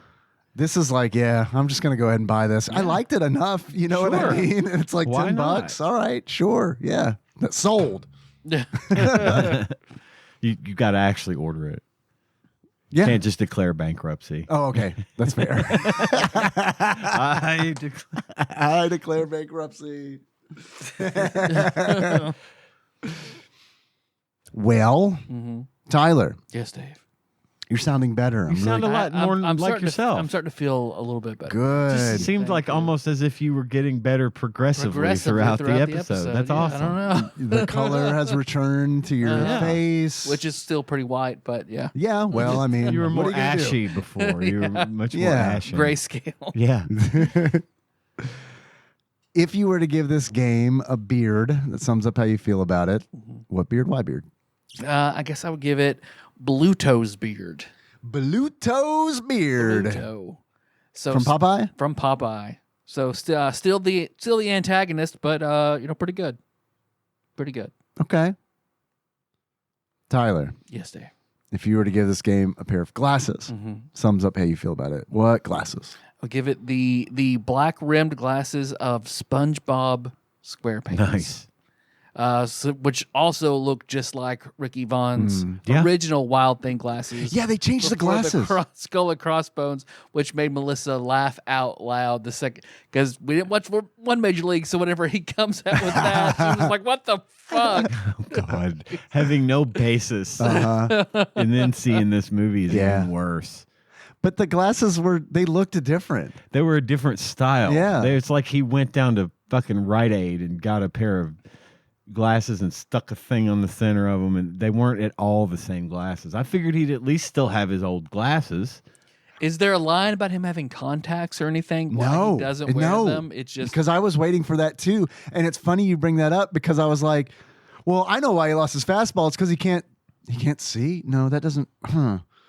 This is like, yeah, I'm just gonna go ahead and buy this. I liked it enough, you know what I Sure. mean? It's like Why $10. not? All right, sure, yeah, that's sold. You got to actually order it. Yeah. Can't just declare bankruptcy. Oh, okay, that's fair. I I declare bankruptcy. Well, Tyler, Yes, Dave. you're sounding better. I'm You sound really a lot more like starting yourself. I'm starting to feel a little bit better. good. Just seemed Thank like you. almost as if you were getting better progressively throughout the episode. That's Yeah, awesome. I don't know. The color has returned to your Yeah. face, Which is still pretty white, but yeah. yeah. Well, I mean, You were what more are gonna do? ashy before. You were much more Yeah. ashy. Grayscale. Yeah. If you were to give this game a beard that sums up how you feel about it, what beard? Why beard? I guess I would give it Bluto's beard. Bluto's beard Bluto. So from Popeye. From Popeye. So still the antagonist, but pretty good. Pretty good. Okay, Tyler. Yes, Dave. If you were to give this game a pair of glasses, sums up how you feel about it. What glasses? I'll give it the black rimmed glasses of SpongeBob SquarePants. Nice. Which also look just like Ricky Vaughn's Yeah. original Wild Thing glasses. Yeah, they changed the before glasses. Skull and Crossbones, which made Melissa laugh out loud the second, because we didn't watch one Major League, so whenever he comes out with that, she was like, "What the fuck?" Oh, God. Having no basis Uh-huh. and then seeing this movie is Yeah. even worse. But the glasses they looked different. They were a different style. Yeah. It's like he went down to fucking Rite Aid and got a pair of glasses and stuck a thing on the center of them, and they weren't at all the same glasses. I figured he'd at least still have his old glasses. Is there a line about him having contacts or anything? Why No, he doesn't wear no. them. It's just Because I was waiting for that too. And it's funny you bring that up because I was like, well, I know why he lost his fastball. It's because he can't see. No, that doesn't,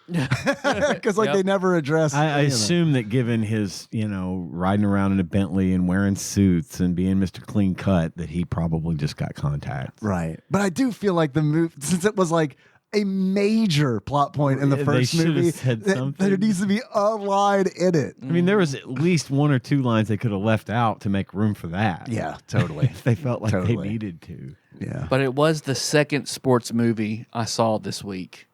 because Yep. they never address. I any of that. assume that given his, riding around in a Bentley and wearing suits and being Mr. Clean Cut, that he probably just got contacts. Right. But I do feel like the move, since it was like a major plot point in the Yeah, first they should have movie, said that something. there needs to be a line in it. I mean, there was at least one or two lines they could have left out to make room for that. Yeah, totally. If they felt like Totally. they needed to. Yeah. But it was the second sports movie I saw this week,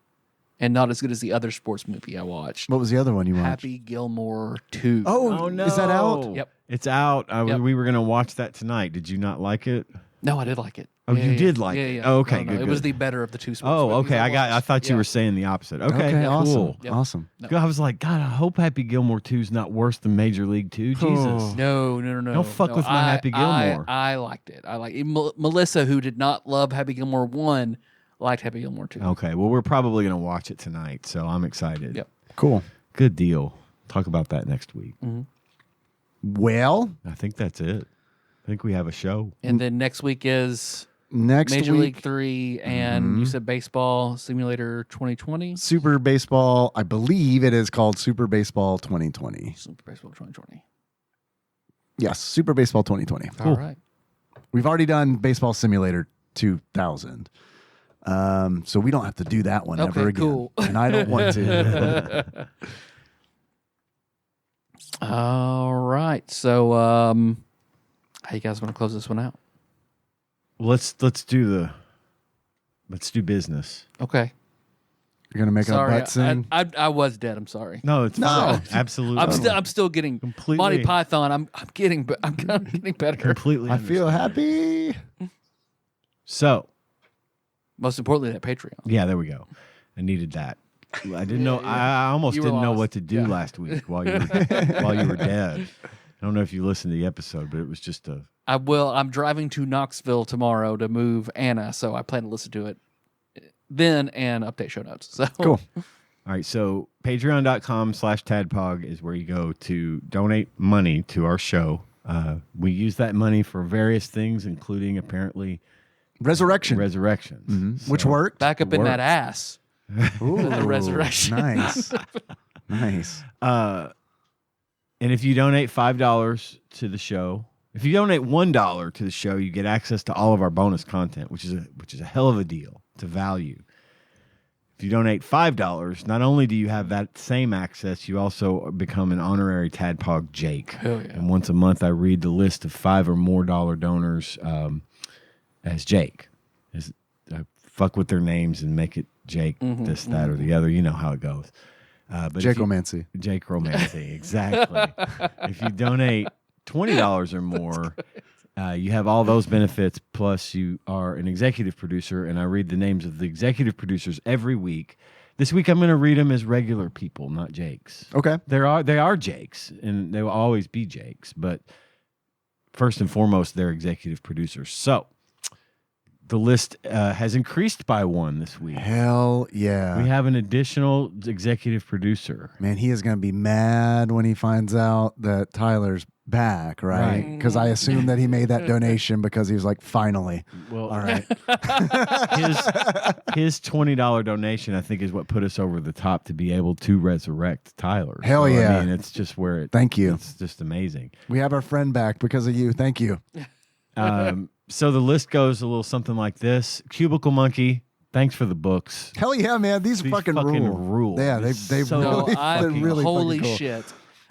and not as good as the other sports movie I watched. What was the other one you watched? Happy Gilmore 2. Oh, no. is that out? Yep. It's out. Yep. We were going to watch that tonight. Did you not like it? No, I did like it. Oh, you did like it. Oh, okay, good, It was good. the better of the two sports Oh, movies okay. I watched. thought you Yeah. were saying the opposite. Okay, Okay, awesome. cool. Yep. Awesome. I was like, God, I hope Happy Gilmore 2 is not worse than Major League 2. Jesus. No. Don't fuck with my Happy Gilmore. I liked it. I like it. Melissa, who did not love Happy Gilmore 1, liked Happy Gilmore 2. Okay, well, we're probably going to watch it tonight, so I'm excited. Yep. Cool. Good deal. Talk about that next week. Well, I think that's it. I think we have a show. And then next week is next Major week, League 3, and you said Baseball Simulator 2020? Super Baseball, I believe it is called Super Baseball 2020. Super Baseball 2020. Yes, Super Baseball 2020. All right. We've already done Baseball Simulator 2000. So we don't have to do that one Okay, ever again. cool. And I don't want to. All right. So, how you guys want to close this one out? Let's do business. Okay. You're gonna make Sorry, a butt sing. I was dead. I'm sorry. No, it's fine. Absolutely. I'm still getting Completely. Monty Python. I'm getting better. completely. I feel happy. So, Most importantly, that Patreon. yeah, there we go. I needed that. I didn't know. I almost You were didn't know lost. what to do Yeah. last week while you were dead. I don't know if you listened to the episode, but it was just a. I will. I'm driving to Knoxville tomorrow to move Anna, so I plan to listen to it then and update show notes. So Cool. All right, so patreon.com/tadpog is where you go to donate money to our show. We use that money for various things, including apparently Resurrection. resurrections. Mhm. Which So- worked. back up in that Work. ass. Ooh, the resurrection. Nice. Nice. And if you donate $5 to the show, if you donate $1 to the show, you get access to all of our bonus content, which is a hell of a deal to value. If you donate $5, not only do you have that same access, you also become an honorary TADPOG Jake. Hell yeah. And once a month, I read the list of $5 or more donors as Jake. I fuck with their names and make it Jake, this, that, or the other. You know how it goes. But if you- Jacomancy. Jake Romancy, exactly. If you donate $20 or more, you have all those benefits, plus you are an executive producer, and I read the names of the executive producers every week. This week I'm going to read them as regular people, not Jakes. Okay. They are Jakes, and they will always be Jakes, but first and foremost, they're executive producers. So the list has increased by one this week. Hell yeah. We have an additional executive producer. Man, he is going to be mad when he finds out that Tyler's back, right? Right. Because I assume that he made that donation because he was like, finally. Well, All right. his $20 donation, I think, is what put us over the top to be able to resurrect Tyler. Hell So, yeah. I mean, it's just where it. Thank you. It's just amazing. We have our friend back because of you. Thank you. So the list goes a little something like this: Cubicle Monkey, thanks for the books. Hell yeah, man. These fucking rule. Yeah, they So really, I, they're really holy fucking cool. shit.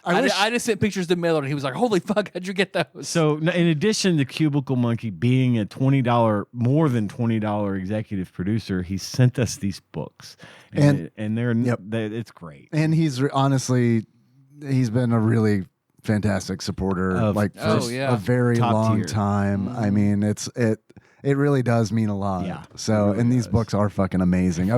I wish- I just sent pictures to Miller and he was like, holy fuck, how'd you get those? So in addition to Cubicle Monkey being a more than $20 executive producer, he sent us these books, and they're Yep. it's great. And he's honestly, he's been a really fantastic supporter, Of like for Oh, yeah. a very top long tier. time. I mean, it really does mean a lot. Yeah, So, it really and these does. books are fucking amazing. I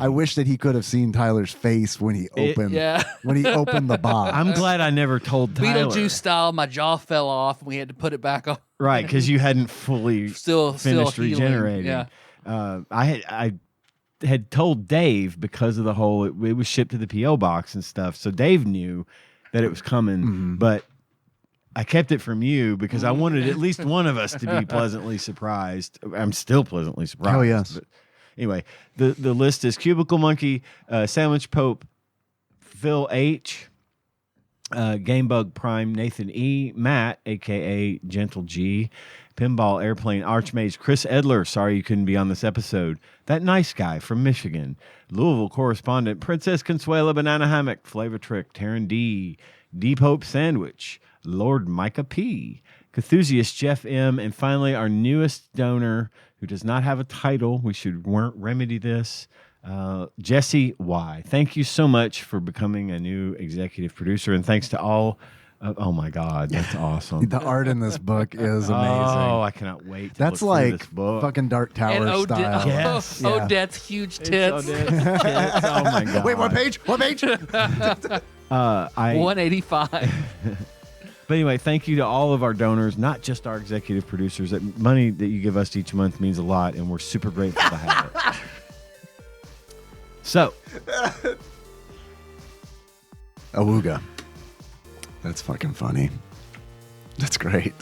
wish that he could have seen Tyler's face when he opened yeah. when he opened the box. I'm glad I never told Tyler. Beetlejuice style, my jaw fell off and we had to put it back on. Right, because you hadn't fully Still finished healing. regenerating. Yeah. I had told Dave because of the whole it was shipped to the PO box and stuff, so Dave knew that it was coming, but I kept it from you because I wanted at least one of us to be pleasantly surprised. I'm still pleasantly surprised. Oh, yes. But anyway, the list is Cubicle Monkey, Sandwich Pope, Phil H, Gamebug Prime, Nathan E, Matt, aka Gentle G, Pinball Airplane Archmage, Chris Edler. Sorry you couldn't be on this episode. That nice guy from Michigan, Louisville correspondent, Princess Consuela Banana Hammock, Flavor Trick, Taryn D, D Pope Sandwich, Lord Micah P, Cthusiast Jeff M, and finally our newest donor who does not have a title. We should remedy this. Jesse Y. Thank you so much for becoming a new executive producer, and thanks to all. Oh my God, that's awesome! The art in this book is amazing. Oh, I cannot wait. To That's look through like this book. fucking Dark Tower And style. Yes. Yeah. Odette's huge It's tits. Odette's tits. Oh my God! Wait, what page? What page? 185. But anyway, thank you to all of our donors, not just our executive producers. That money that you give us each month means a lot, and we're super grateful to have it. So, Awooga. That's fucking funny. That's great.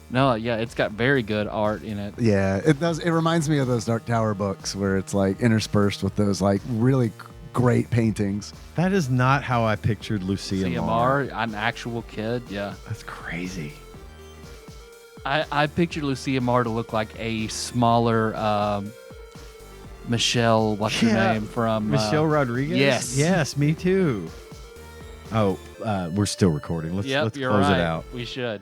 No, yeah, it's got very good art in it. Yeah, it does. It reminds me of those Dark Tower books where it's like interspersed with those like really great paintings. that is not how I pictured Lucia CMR, an actual kid, yeah. That's crazy. I pictured Lucia Marr to look like a smaller Michelle, what's her Yeah. name from Michelle Rodriguez? yes. Yes, me too. Oh, we're still recording. Let's Yep, you're close right. it out. We should.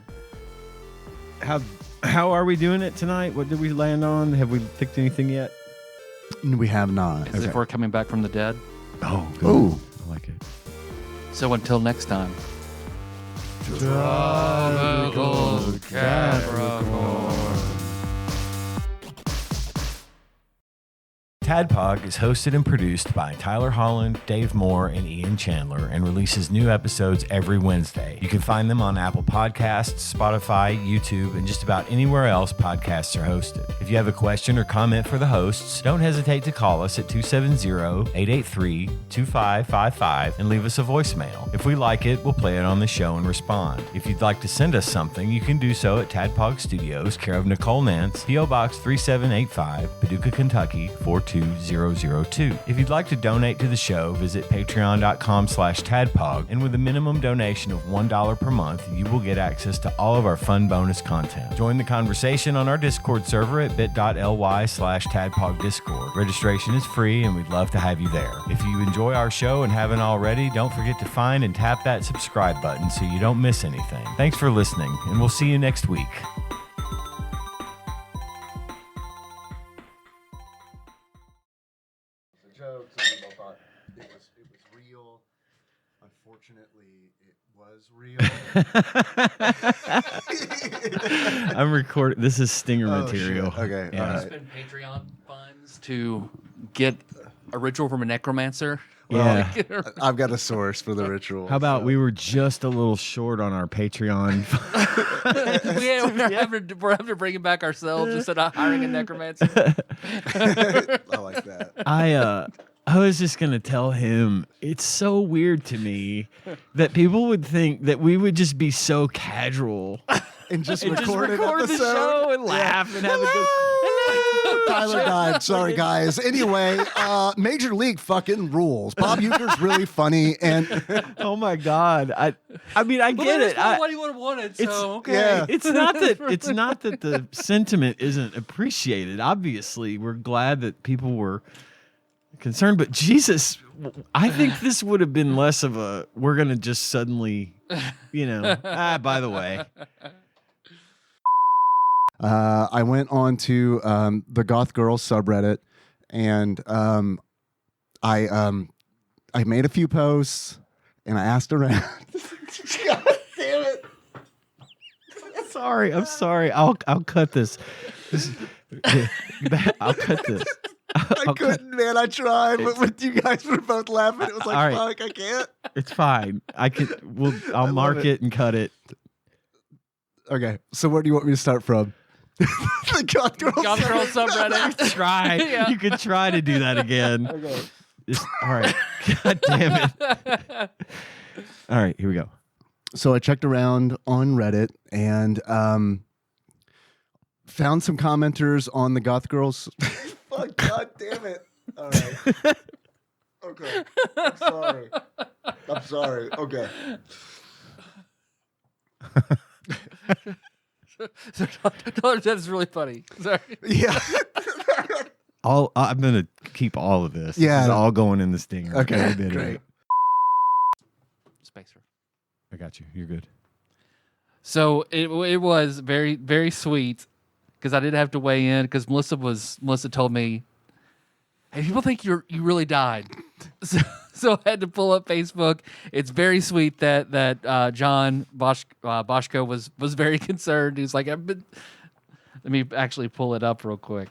How are we doing it tonight? What did we land on? Have we picked anything yet? We have not. As if we're coming back from the dead. Oh, good. Ooh. I like it. So until next time. TADPOG is hosted and produced by Tyler Holland, Dave Moore, and Ian Chandler and releases new episodes every Wednesday. You can find them on Apple Podcasts, Spotify, YouTube, and just about anywhere else podcasts are hosted. If you have a question or comment for the hosts, don't hesitate to call us at 270-883-2555 and leave us a voicemail. If we like it, we'll play it on the show and respond. If you'd like to send us something, you can do so at TADPOG Studios, care of Nicole Nance, P.O. Box 3785, Paducah, Kentucky 42002. If you'd like to donate to the show, visit patreon.com/tadpog, and with a minimum donation of $1 per month, you will get access to all of our fun bonus content. Join the conversation on our Discord server at bit.ly/tadpogdiscord. Registration is free, and we'd love to have you there. If you enjoy our show and haven't already, don't forget to find and tap that subscribe button so you don't miss anything. Thanks for listening, and we'll see you next week. Jokes, and people thought it was real. Unfortunately, it was real. I'm recording. This is stinger Oh, material. shit. Okay, Yeah. all right. Spend Patreon funds to get a ritual from a necromancer. Yeah. I've got a source for the ritual. How about we were just a little short on our Patreon? we're having to bring it back ourselves instead of hiring a necromancer. I like that. I was just gonna tell him it's so weird to me that people would think that we would just be so casual And just and record an the episode. show and laugh and have a good. Tyler died. Sorry, guys. Anyway, Major League fucking rules. Bob Euchre's really funny, and Oh my God! I mean, I get it. What he would have wanted. It's- So okay. yeah. It's not that the sentiment isn't appreciated. Obviously, we're glad that people were concerned, but Jesus, I think this would have been less of a we're gonna just suddenly, by the way. I went on to the Goth Girls subreddit, and I made a few posts, and I asked around. God damn it! I'm sorry. I'll cut this. I'll cut this. I couldn't, man. I tried, but when you guys were both laughing, it was like, All right. fuck, I can't. It's fine. I'll mark it and cut it. Okay, so where do you want me to start from? The Goth Girls. Goth Girl subreddit. Try. Yeah. You could try to do that again. Okay. All right. God damn it. All right, here we go. So I checked around on Reddit and found some commenters on the Goth Girls. Fuck, God damn it. All right. Okay. I'm sorry. Okay. That's really funny. Sorry. Yeah. I'm gonna keep all of this. Yeah. This is all going in the stinger. Okay, Every bit of great. it. Spacer. I got you. You're good. So it was very, very sweet because I did have to weigh in because Melissa told me, hey, people think you really died. So I had to pull up Facebook. It's very sweet that John Boschko was very concerned. He's like, let me actually pull it up real quick,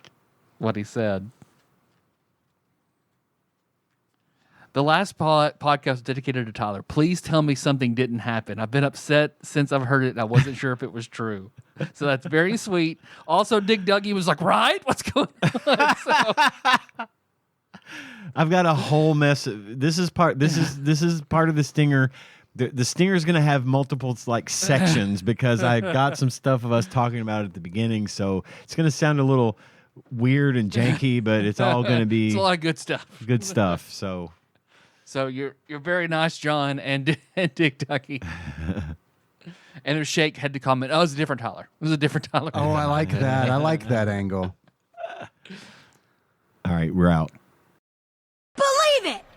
what he said. The last podcast was dedicated to Tyler. Please tell me something didn't happen. I've been upset since I've heard it, and I wasn't sure if it was true. So that's very sweet. Also, Dick Dougie was like, right? What's going on? So, I've got a whole mess. This is part of the stinger. The stinger is going to have multiple sections because I got some stuff of us talking about it at the beginning. So it's going to sound a little weird and janky, but it's all going to be it's a lot of good stuff. good stuff. So you're very nice, John and Dick Ducky. And their Shake had to comment, oh, it was a different Tyler. It was a different Tyler. Oh, I like that. I like that angle. All right. right, we're out.